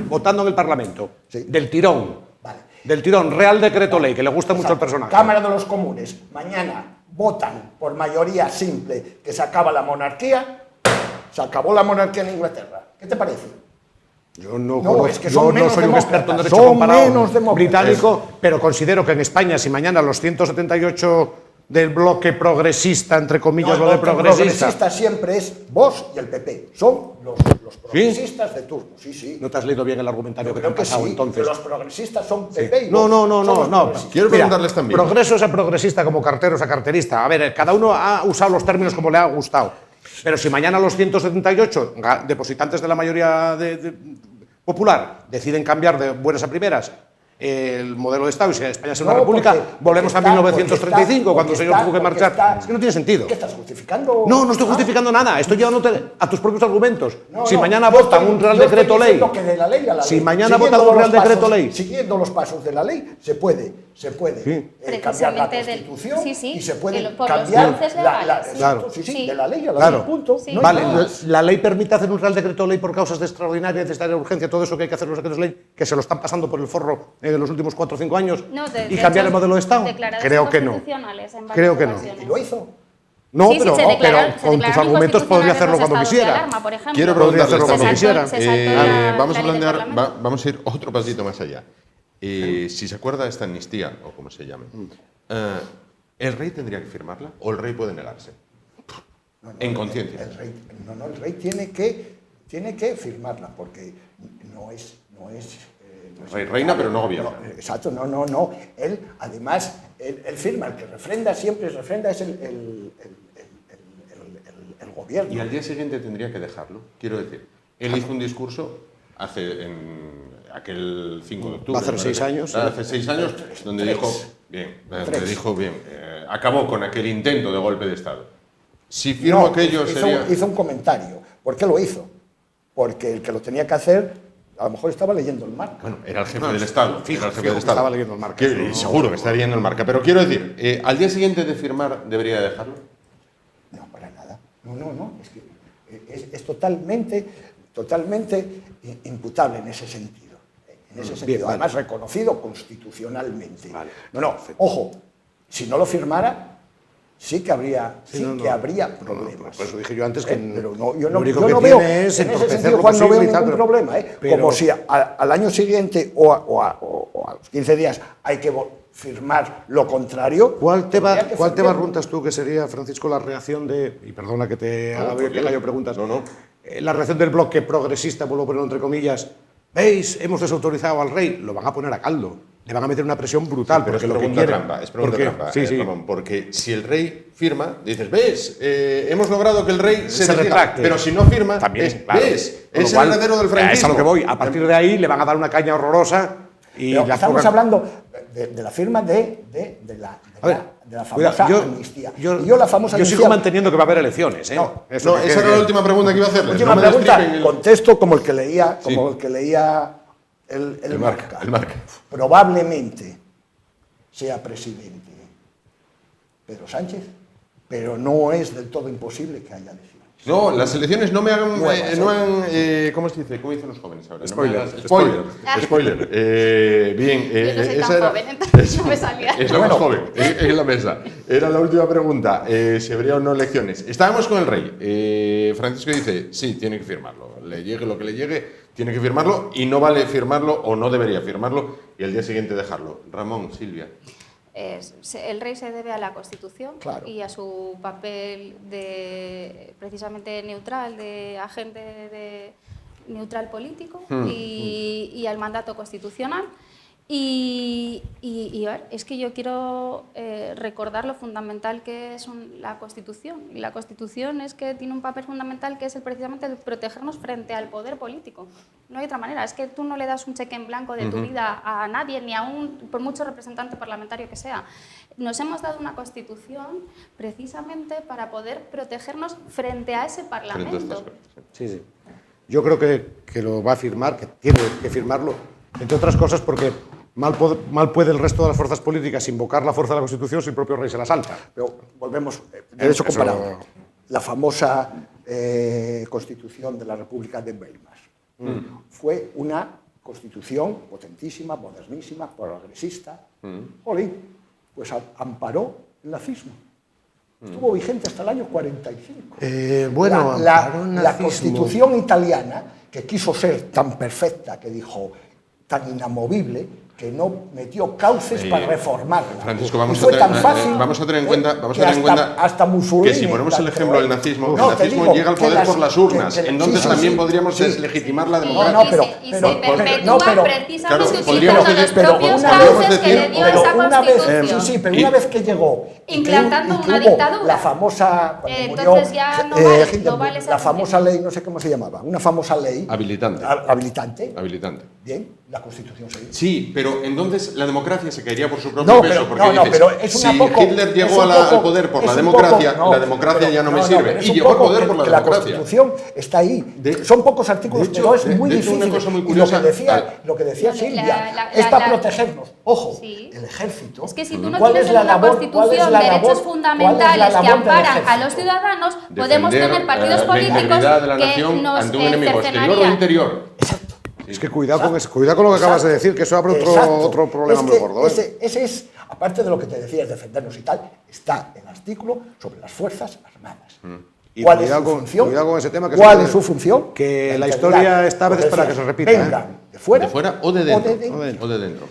Votando en el Parlamento. Sí. Del tirón. Vale. Del tirón. Real decreto ley, que le gusta mucho el personaje. Cámara de los Comunes, mañana votan por mayoría simple que se acaba la monarquía, se acabó la monarquía en Inglaterra. ¿Qué te parece? Yo no, No, es que son yo no menos soy un experto en demócratas, derecho son comparado menos demócratas. británico, pero considero que en España, si mañana los 178 del bloque progresista, entre comillas, No, lo de el progresista, siempre es Vox y el PP. Son los progresistas de turno. Sí, sí. no te has leído bien el argumentario que te Creo han que pasado sí, entonces. que los progresistas son PP y No, Vox. no. Son los progresistas. Quiero preguntarles también. Progreso es a progresista como carteros a carterista. A ver, cada uno ha usado los términos como le ha gustado. Pero si mañana los 178 depositantes de la mayoría popular deciden cambiar de buenas a primeras el modelo de Estado y si España es una No, república, porque volvemos a está- 1935 cuando el señor tuvo que marchar. Es que no tiene sentido. ¿Qué estás justificando? No estoy justificando nada, estoy llevándote a tus propios argumentos. No, si no, mañana yo votan estoy- un Real yo estoy Decreto Ley, diciendo que de la ley a la si ley, mañana siguiendo votan un los Real Decreto pasos- Ley, Siguiendo los pasos de la ley, se puede cambiar la Precisamente Constitución sí, y se puede por los cambiar cauces la, legales. Claro. sí, de la ley a la Claro. ley, punto. Sí. No hay vale, más. la ley permite hacer un Real Decreto Ley por causas de extraordinaria necesidad de urgencia, todo eso que hay que hacer los decretos ley, que se lo están pasando por el forro en los últimos 4 o 5 años, No, y cambiar el modelo de Estado. declaradas Creo que no. inconstitucionales en varias Creo que no. ocasiones. Y lo hizo. No, Sí, pero, se declararon- pero se con tus declararon argumentos podría hacerlo inconstitucionales cuando los estados de quisiera. alarma, por ejemplo. Quiero Podría preguntarles hacerlo cuando también. quisiera. Se saltó Vamos a la ley del plantear, Parlamento. vamos a ir otro pasito más allá. Si se acuerda de esta amnistía, o como se llame, ¿el rey tendría que firmarla o el rey puede negarse? En conciencia. El rey tiene que firmarla porque no es Rey reina, pero no gobierna. Exacto, no. Él, además, él firma, el que refrenda siempre es el gobierno. Y al día siguiente tendría que dejarlo. Quiero decir, él hizo un discurso en aquel 5 de octubre. Va a hacer me 6 parece. años, Ah, sí. hace 6 años, donde Tres. dijo, acabó con aquel intento de golpe de Estado. Si firmo aquello sería... hizo un comentario. ¿Por qué lo hizo? Porque el que lo tenía que hacer, a lo mejor estaba leyendo el marca. Bueno, era el jefe del Estado. fijo, era el jefe fijo del que Estado. estaba leyendo el Marca. Seguro que está leyendo el marca. Pero quiero decir, al día siguiente de firmar, ¿debería dejarlo? No, para nada. No. Es que es totalmente imputable en ese sentido. En ese sentido. vale. Además, reconocido constitucionalmente. Vale. No. Ojo, si no lo firmara, sí que habría problemas. Por eso dije yo antes que Pero yo lo único yo que no tiene veo, es en ese entorpecer sentido, lo Juan, no veo posible y tal, ningún pero- problema. pero- Como si al año siguiente o a los 15 días hay que firmar lo contrario. ¿Cuál te tendría que firmar. preguntas tú que sería, Francisco, la reacción de... Y perdona que te haga yo preguntas. No. La reacción del bloque progresista, vuelvo a ponerlo entre comillas. ¿Veis? Hemos desautorizado al rey. Lo van a poner a caldo. Le van a meter una presión brutal. Pero porque es lo que pregunta quieren- trampa, es pregunta porque- trampa, Sí, sí. Ramón, porque si el rey firma, dices, ¿ves? Hemos logrado que el rey se decida. retracte. Pero si no firma, También, claro. ¿ves? Con lo Es cual, el heredero del franquismo. Es a lo que voy. A partir de ahí le van a dar una caña horrorosa y Pero las estamos pocas- hablando de la firma de la famosa cuidado, amnistía. yo Y yo la famosa sigo amnistía. manteniendo que va a haber elecciones. ¿eh? No, Eso No, que esa quede era la bien. última pregunta que iba a hacerles. Última No me pregunta, destripen el- contesto como el que leía, Sí. el Marca, el Marca. Probablemente sea presidente Pedro Sánchez pero no es del todo imposible que haya elecciones. No, las elecciones no me hagan... Nuevas, no hagan ¿cómo se dice? ¿Cómo dicen los jóvenes ahora? Spoiler. No me hagas- spoiler. Spoiler. Bien. Yo no soy tan esa era- joven, entonces no me salía. Es la más joven, en la mesa. Era la última pregunta, si habría o no elecciones. Estábamos con el rey. Francisco dice, sí, tiene que firmarlo. Le llegue lo que le llegue, tiene que firmarlo y no vale firmarlo o no debería firmarlo y al día siguiente dejarlo. Ramón, Silvia. El rey se debe a la Constitución Claro. y a su papel de precisamente neutral, de agente neutral político y al mandato constitucional. Y a ver, es que yo quiero recordar lo fundamental que es la Constitución. Y la Constitución es que tiene un papel fundamental que es precisamente el protegernos frente al poder político. No hay otra manera. Es que tú no le das un cheque en blanco de tu vida a nadie, ni a por mucho representante parlamentario que sea. Nos hemos dado una Constitución precisamente para poder protegernos frente a ese Frente a Parlamento. estas cosas, sí. Sí. Yo creo que lo va a firmar, que tiene que firmarlo, entre otras cosas porque mal puede el resto de las fuerzas políticas invocar la fuerza de la Constitución si el propio rey se la salta. Pero volvemos, derecho Eso- comparado. La famosa Constitución de la República de Weimar fue una constitución potentísima, modernísima, progresista. Jolín, pues amparó el nazismo. Estuvo vigente hasta el año 45. Bueno, amparó el la nazismo. Constitución italiana, que quiso ser tan perfecta, que dijo tan inamovible, que no metió cauces para reformarla. Francisco, vamos Y fue a tan tener- fácil, vamos a tener en cuenta- vamos a que tener en cuenta hasta Mussolini, que si ponemos el ejemplo pero- del nazismo, no, el te nazismo digo llega al que poder por las urnas, que- entonces sí, también sí, podríamos sí. deslegitimar la Y democracia. No, pero- se pero- perpetúa no, pero- precisamente claro, utilizando podríamos los decir- pero propios una cauces vez- que le dio pero esa una vez, Constitución. sí, pero Y- una vez que llegó y que Implantando y que una hubo dictadura. la famosa, cuando Entonces murió, ya no vale, Hindenburg, no vale esa la famosa ley, no sé cómo se llamaba, una famosa ley Habilitante. habilitante. Habilitante. Bien, la Constitución se hizo. Sí, pero entonces la democracia se caería por su propio No, peso, pero, porque no, no, dices, pero es una si poco, Hitler es llegó un al poco- poder por la es un democracia, poco- no, la democracia pero- ya no me pero sirve. es Y un llegó al poco poder que- por la que democracia. Constitución está ahí. Son pocos artículos, de hecho, pero es muy de hecho, difícil. una cosa muy Y curiosa- lo que decía La- Silvia, la- es para la- protegernos. Ojo, Sí. el ejército. Es que si tú no ¿cuál tienes es la en una labor- cuál es Constitución la derechos labor- cuál es la fundamentales que labor del amparan a ejército? los ciudadanos, podemos Defender, tener partidos la políticos integridad de la que nación nos ante un enemigo exterior o cercenarían. interior. Es que cuidado con lo que acabas de decir, que eso abre Exacto. otro problema Es muy que gordo. Ese es, aparte de lo que te decía, es defendernos y tal, está el artículo sobre las Fuerzas Armadas. Y ¿Cuál es cuidado su con- función? cuidado con ese tema que ¿Cuál se es su función? que la integridad. historia esta vez Lo es para decía, que se repita, ¿eh? Vengan de fuera, ¿De fuera o de dentro? dentro. O de dentro.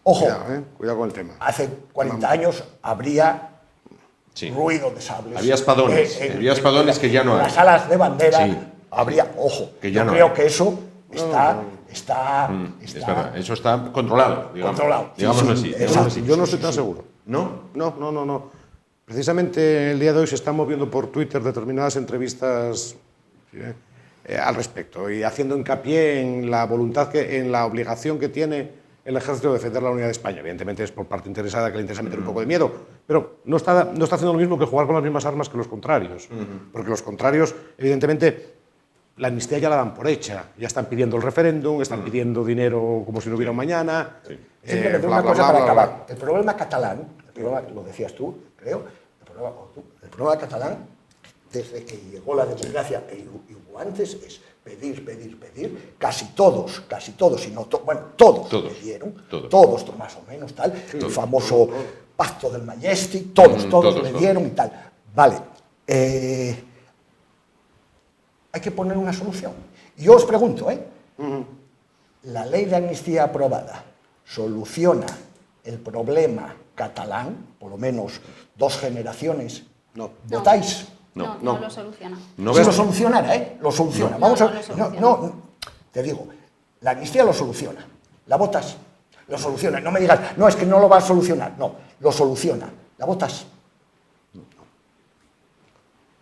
Ojo, Cuidado con el tema. hace 40 años habría Sí. ruido de sables. Había espadones, había espadones que ya no en hay. las alas de bandera Sí. habría, ojo, Que ya yo no creo hay. que eso está Es verdad, eso está controlado, digamos. Controlado. Digámoslo Sí, sí, así. digámoslo así. Yo no estoy tan seguro. ¿No? No. Precisamente el día de hoy se están moviendo por Twitter determinadas entrevistas al respecto y haciendo hincapié en la voluntad, en la obligación que tiene el ejército de defender la unidad de España. Evidentemente es por parte interesada que le interesa meter un poco de miedo, pero no está haciendo lo mismo que jugar con las mismas armas que los contrarios. Porque los contrarios, evidentemente, la amnistía ya la dan por hecha. Ya están pidiendo el referéndum, están pidiendo dinero como si no hubiera un mañana. Simplemente una cosa para acabar. El problema catalán, lo decías tú, creo, el problema catalán, desde que llegó la democracia y hubo antes, es pedir. Casi todos, si no todos pidieron, todos más o menos, tal. El famoso pacto del Majestic, todos le dieron y tal. Vale. Hay que poner una solución. Y yo os pregunto, ¿la ley de amnistía aprobada soluciona el problema catalán? Por lo menos 2 generaciones. No. ¿Votáis? No lo soluciona. No Si ves- lo solucionara, lo soluciona. No, Vamos no a lo soluciona. no, te digo, la amnistía lo soluciona. ¿La votas? Lo soluciona. No me digas, no, es que no lo va a solucionar. No, lo soluciona. ¿La votas?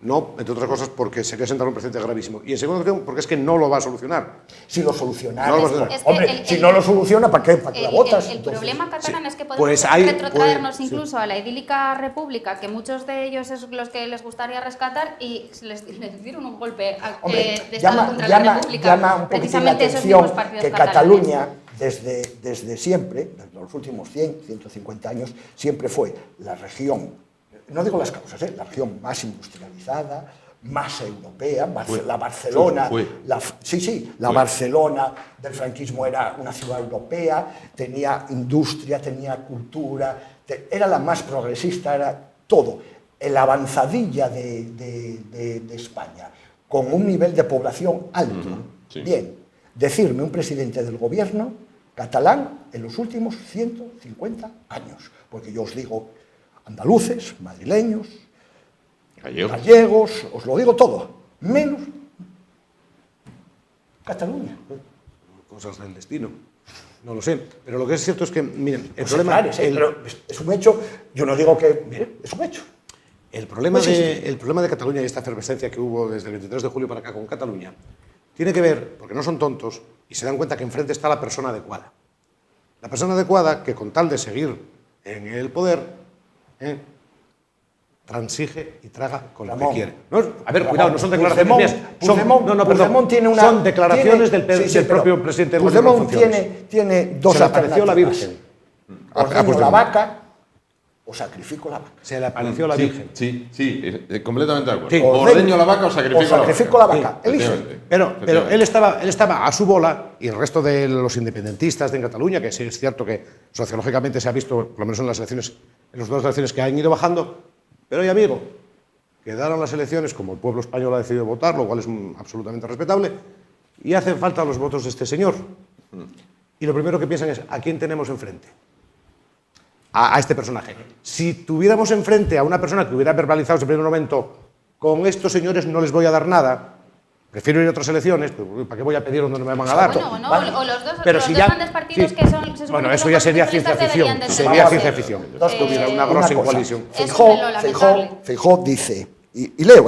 No, entre otras cosas porque sería sentar un precedente gravísimo. Y en segunda cuestión, porque es que no lo va a solucionar. Si lo solucionara. No lo va a solucionar. Es que Hombre, el- si no lo soluciona, ¿para qué la votas? El Entonces, problema catalán es que podemos Pues hay- retrotraernos pues, incluso a la idílica república, que muchos de ellos es los que les gustaría rescatar, y les dieron un golpe Hombre, de Estado contra la república. llama un poquitín la Precisamente esos atención mismos partidos que catalanes. Cataluña, desde siempre, desde los últimos 100, 150 años, siempre fue la región no digo las causas, la región más industrializada, más europea, la Barcelona, la Barcelona del franquismo era una ciudad europea, tenía industria, tenía cultura, era la más progresista, era todo. La avanzadilla de España, con un nivel de población alto. Sí. Bien, decirme un presidente del gobierno catalán en los últimos 150 años, porque yo os digo andaluces, madrileños, gallegos, os lo digo todo, menos Cataluña. Cosas del destino. No lo sé. Pero lo que es cierto es que, miren, el Pues problema... pero es un hecho, yo no digo que... Mire, es un hecho. El problema de Cataluña y esta efervescencia que hubo desde el 23 de julio para acá con Cataluña tiene que ver, porque no son tontos, y se dan cuenta que enfrente está la persona adecuada. La persona adecuada que, con tal de seguir en el poder, transige y traga con lo que quiere. No, a ver, cuidado, no son declaraciones mías. Son declaraciones del propio presidente del gobierno en funciones. Tiene dos Se le apareció la alternativas. Virgen. Ordeno la vaca o sacrifico la vaca. Se le apareció la Virgen. Sí, completamente de acuerdo. Sí. Ordeño la vaca o sacrifico la vaca. Sí, Elige. Pero él estaba a su bola, y el resto de los independentistas de Cataluña, que sí es cierto que sociológicamente se ha visto, por lo menos en las elecciones, en las dos elecciones que han ido bajando, pero oye, amigo, quedaron las elecciones como el pueblo español ha decidido votar, lo cual es absolutamente respetable, y hacen falta los votos de este señor. Y lo primero que piensan es, ¿a quién tenemos enfrente? A este personaje. Si tuviéramos enfrente a una persona que hubiera verbalizado en el primer momento, con estos señores no les voy a dar nada, prefiero ir a otras elecciones, pero ¿para qué voy a pedir donde no me van a dar? Bueno, o los dos, Pero los si dos ya, grandes partidos que son... se supone Bueno, que eso son ya sería ciencia constitucionalistas ficción. deberían de Sería ser. ciencia ficción. Tuviera una grossa coalición. Feijóo dice, y leo,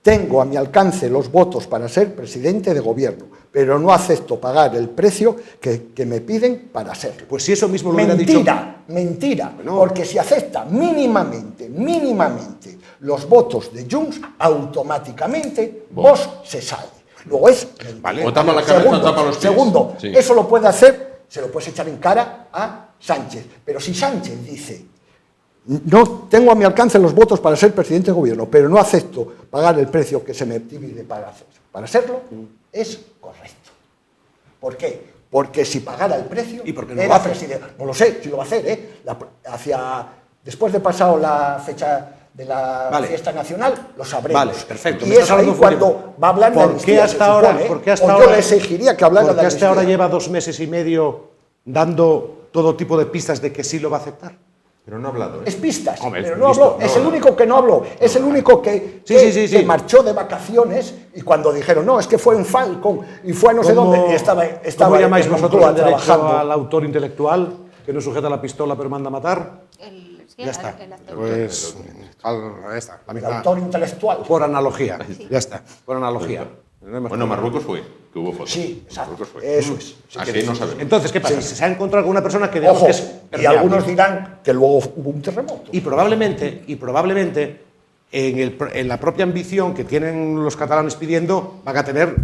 tengo a mi alcance los votos para ser presidente de gobierno, pero no acepto pagar el precio que me piden para serlo. Pues si eso mismo lo hubiera dicho... Mentira, porque si acepta mínimamente los votos de Junts, automáticamente Vox se sale. Luego es mentira. Vale. O tapa la cabeza o tapa los pies. Segundo, Sí. eso lo puede hacer, se lo puedes echar en cara a Sánchez. Pero si Sánchez dice, no tengo a mi alcance los votos para ser presidente de gobierno, pero no acepto pagar el precio que se me pide para serlo, es correcto. ¿Por qué? Porque si pagara el precio, ¿Y por qué no era lo hace? presidente. No lo sé si lo va a hacer, después de pasado la fecha de la fiesta nacional, lo sabremos. Vale, perfecto. Y es ahí cuando va a hablar de amnistía, se supone, yo le exigiría que hablara de porque hasta ahora amnistía. lleva 2 meses y medio dando todo tipo de pistas de que sí lo va a aceptar. Pero no ha hablado. Es pistas, Hombre, pero es no listo, habló. Es el único que no habló. Es el único que marchó de vacaciones y cuando dijeron, no, es que fue en Falcon y fue a no sé dónde, y estaba ¿Cómo llamáis en vosotros Moncloa el derecho trabajando. al autor intelectual que no sujeta la pistola pero manda a matar? Ya está. Pues ahí está. La El misma, autor intelectual. por analogía. Ya está. Por analogía. Bueno, Marruecos fue, que hubo fotos. Sí, exacto. Marruecos fue. Eso es. Si Así quieres. no sabemos. Entonces, ¿qué pasa? Sí. Se ha encontrado con una persona que digamos Ojo, que es y permeable. algunos dirán que luego hubo un terremoto. Y probablemente en la propia ambición que tienen los catalanes pidiendo, van a tener,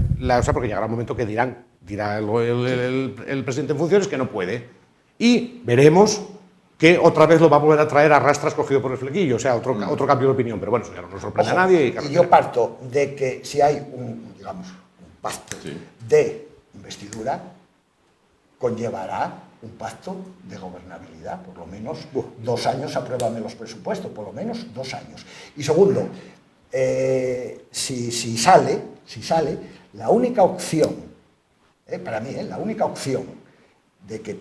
porque llegará un momento que dirá el presidente en funciones que no puede. Y veremos que otra vez lo va a volver a traer a rastras cogido por el flequillo, o sea, otro cambio de opinión. Pero bueno, eso ya no nos sorprende Ojo, a nadie. y yo parto de que si hay un pacto de investidura, conllevará un pacto de gobernabilidad, por lo menos 2 años, apruébame los presupuestos, por lo menos 2 años. Y segundo, si sale, la única opción, para mí, la única opción de que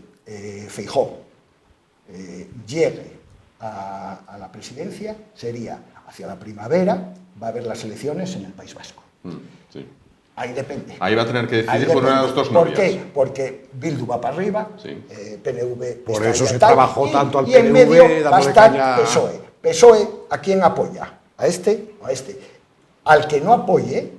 Feijóo llegue a la presidencia sería hacia la primavera, va a haber las elecciones en el País Vasco. Sí. Ahí depende. Ahí va a tener que Ahí decidir por una de depende. las dos ¿Por novias. qué? Porque Bildu va para arriba, Sí. PNV Por está eso ahí se a tal, trabajó tanto al y en PNV medio va a dándole estar caña. PSOE. PSOE, ¿a quién apoya? ¿A este o a este? Al que no apoye,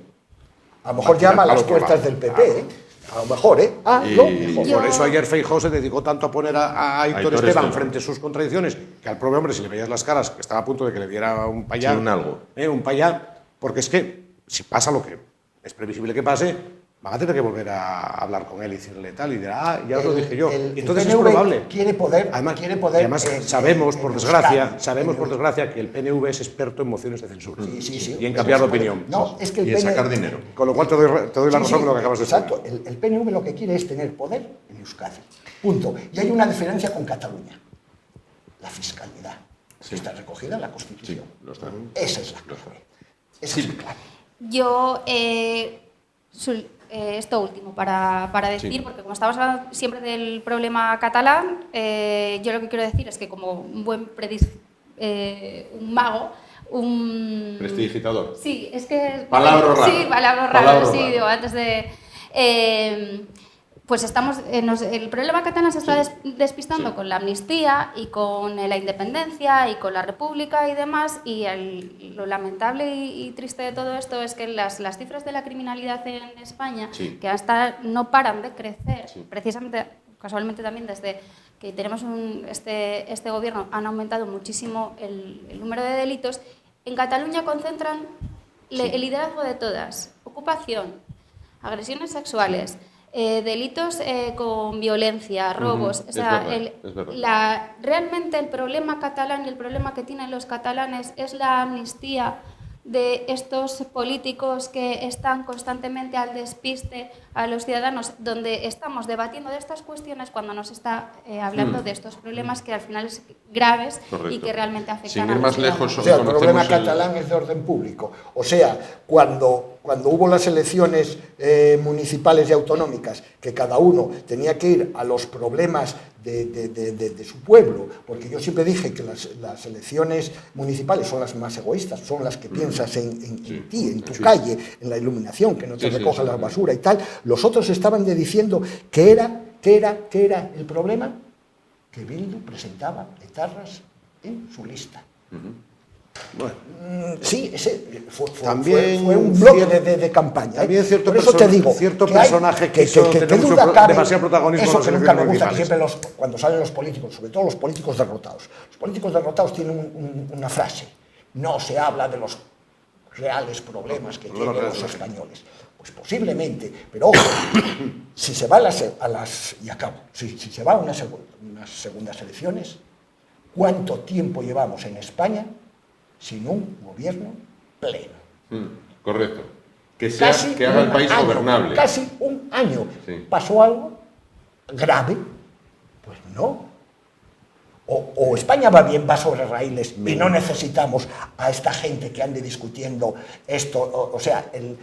a lo mejor llama a las puertas del PP, a lo mejor, Por eso ayer Feijóo se dedicó tanto a poner a Aitor Esteban frente a sus contradicciones, que al propio hombre, si le veías las caras, que estaba a punto de que le diera un payá. Sí, un algo. Un payá, porque es que si pasa lo que es previsible que pase, van a tener que volver a hablar con él y decirle tal, y dirá, ya os lo dije yo. El Entonces es PNV probable. quiere poder, Además, sabemos, por desgracia, Euskadi. que el PNV es experto en mociones de censura. Sí. Y en cambiar de opinión. No, es que el Y en PNV sacar dinero. Con lo cual te doy la razón en lo que acabas de decir. Exacto, el PNV lo que quiere es tener poder en Euskadi. Punto. Y hay una diferencia con Cataluña. La fiscalidad. Está recogida en la Constitución. Sí, lo está. Esa es la clave. Esa es la clave. Yo, esto último para decir, Sí. porque como estamos hablando siempre del problema catalán, yo lo que quiero decir es que como un buen un mago, un... Prestidigitador. Sí, es que... Palabra rara. Sí, palabra Palabra rara, sí, rara. digo, antes de... pues estamos, el problema catalán se está despistando con la amnistía y con la independencia y con la república y demás, y lo lamentable y triste de todo esto es que las cifras de la criminalidad en España, Sí. que hasta no paran de crecer, Sí. precisamente, casualmente también desde que tenemos este gobierno, han aumentado muchísimo el número de delitos. En Cataluña concentran el liderazgo de todas: ocupación, agresiones sexuales, delitos con violencia, robos. O sea, es verdad. realmente el problema catalán y el problema que tienen los catalanes es la amnistía de estos políticos que están constantemente al despiste a los ciudadanos, donde estamos debatiendo de estas cuestiones cuando nos está hablando de estos problemas que al final es graves. Correcto. Y que realmente afectan Sin a ir los más lejos, ciudadanos. O sea, el problema conocemos catalán es de orden público. O sea, cuando hubo las elecciones municipales y autonómicas, que cada uno tenía que ir a los problemas de su pueblo, porque yo siempre dije que las elecciones municipales son las más egoístas, son las que piensas en ti, en tu calle, en la iluminación, que no te recojan la basura y tal. Los otros estaban diciendo que era el problema, que Bildu presentaba etarras en su lista. Bueno, Sí, ese fue También un bloque cierto- de campaña. también cierto Por eso te digo, cierto que hay- personaje quiso tener que mucho duda cabe, demasiado protagonismo en eso las que nunca me elecciones gusta, que municipales. siempre cuando salen los políticos, sobre todo los políticos derrotados, los políticos derrotados tienen una frase: no se habla de los reales problemas que tienen los españoles. Pues posiblemente, pero ojo, si se va si se va a unas segundas elecciones, ¿cuánto tiempo llevamos en España sin un gobierno pleno? Correcto. Que haga el un país año, gobernable. Casi un año. Sí. ¿Pasó algo grave? Pues no. O España va bien, va sobre raíles y no necesitamos a esta gente que ande discutiendo esto, o sea, el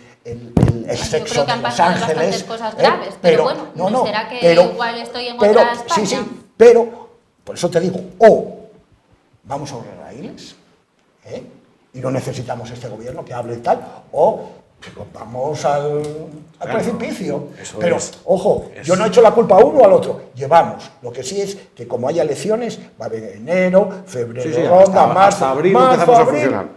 sexo creo que de han Los pasado Ángeles. bastantes cosas graves, pero bueno, será que igual estoy en otra España. Sí, pero, por eso te digo, o vamos sobre raíles, y no necesitamos este gobierno que hable tal, o vamos al precipicio. Pero, ojo, yo no he hecho la culpa a uno o al otro. Llevamos. Lo que sí es que como haya elecciones, va a haber enero, febrero, ronda, hasta marzo, abril marzo, empezamos a abril, funcionar.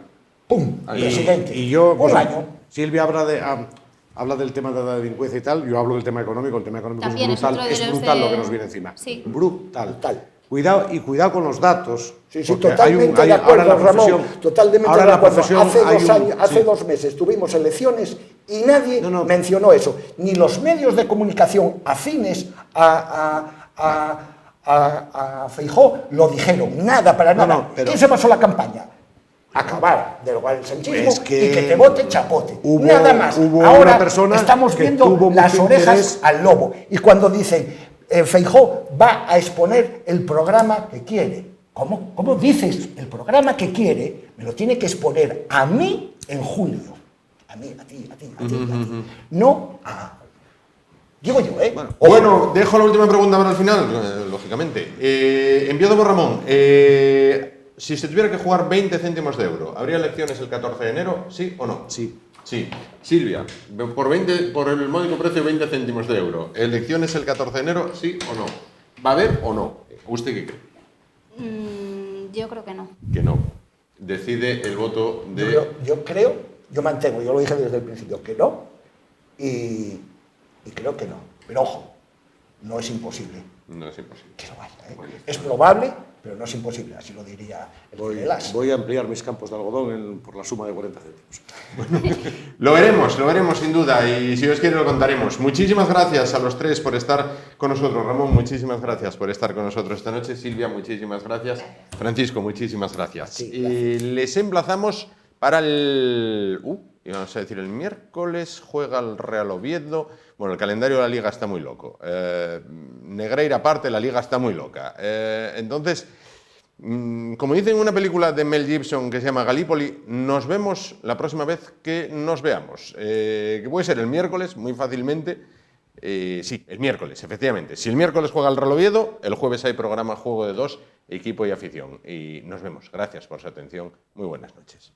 ¡pum! Presidente. Y yo, un año. Silvia habla del tema de la delincuencia y tal, yo hablo del tema económico. El tema económico También es brutal, es otro de los brutal de- lo que nos viene encima. Sí. Brutal. Cuidado con los datos. Sí, porque totalmente de ahora acuerdo, en la Ramón. profesión- Totalmente ahora de en la acuerdo. profesión Hace sí. 2 meses tuvimos elecciones y nadie No. mencionó eso. Ni los medios de comunicación afines a Feijóo lo dijeron. Nada, para nada. No, pero- ¿Quién se pasó la campaña? Acabar, derogar el sanchismo Es que y que te vote chapote. hubo- Nada más. hubo Ahora una persona estamos que viendo tuvo las mucho orejas interés. al lobo. Y cuando dicen Feijóo va a exponer el programa que quiere. ¿Cómo dices? El programa que quiere me lo tiene que exponer a mí en julio. A mí, a ti. No a... Digo yo, ¿eh? Bueno, dejo la última pregunta para el final, lógicamente. Enviado por Ramón. Si se tuviera que jugar 20 céntimos de euro, ¿habría elecciones el 14 de enero? ¿Sí o no? Sí. Sí. Silvia, por el módico precio de 20 céntimos de euro, ¿elecciones el 14 de enero? ¿Sí o no? ¿Va a haber o no? ¿Usted qué cree? Yo creo que no. Que no. Decide el voto de... Yo mantengo, yo lo dije desde el principio, que no, y creo que no. Pero ojo, no es imposible. No es imposible. Que lo vaya, ¿eh? Es probable, pero no es imposible, así lo diría el Cinelas. Voy a ampliar mis campos de algodón por la suma de 40 céntimos. Lo veremos sin duda, y si Dios quiere lo contaremos. Muchísimas gracias a los tres por estar con nosotros. Ramón, muchísimas gracias por estar con nosotros esta noche. Silvia, muchísimas gracias. Francisco, muchísimas gracias. Sí, Y les emplazamos para el... vamos a decir, el miércoles juega el Real Oviedo. Bueno, el calendario de la Liga está muy loco. Negreira aparte, la Liga está muy loca. Entonces, como dicen en una película de Mel Gibson que se llama Galípoli, nos vemos la próxima vez que nos veamos. Que puede ser el miércoles, muy fácilmente. Sí, el miércoles, efectivamente. Si el miércoles juega el Real Oviedo, el jueves hay programa Juego de Dos, equipo y afición. Y nos vemos. Gracias por su atención. Muy buenas noches.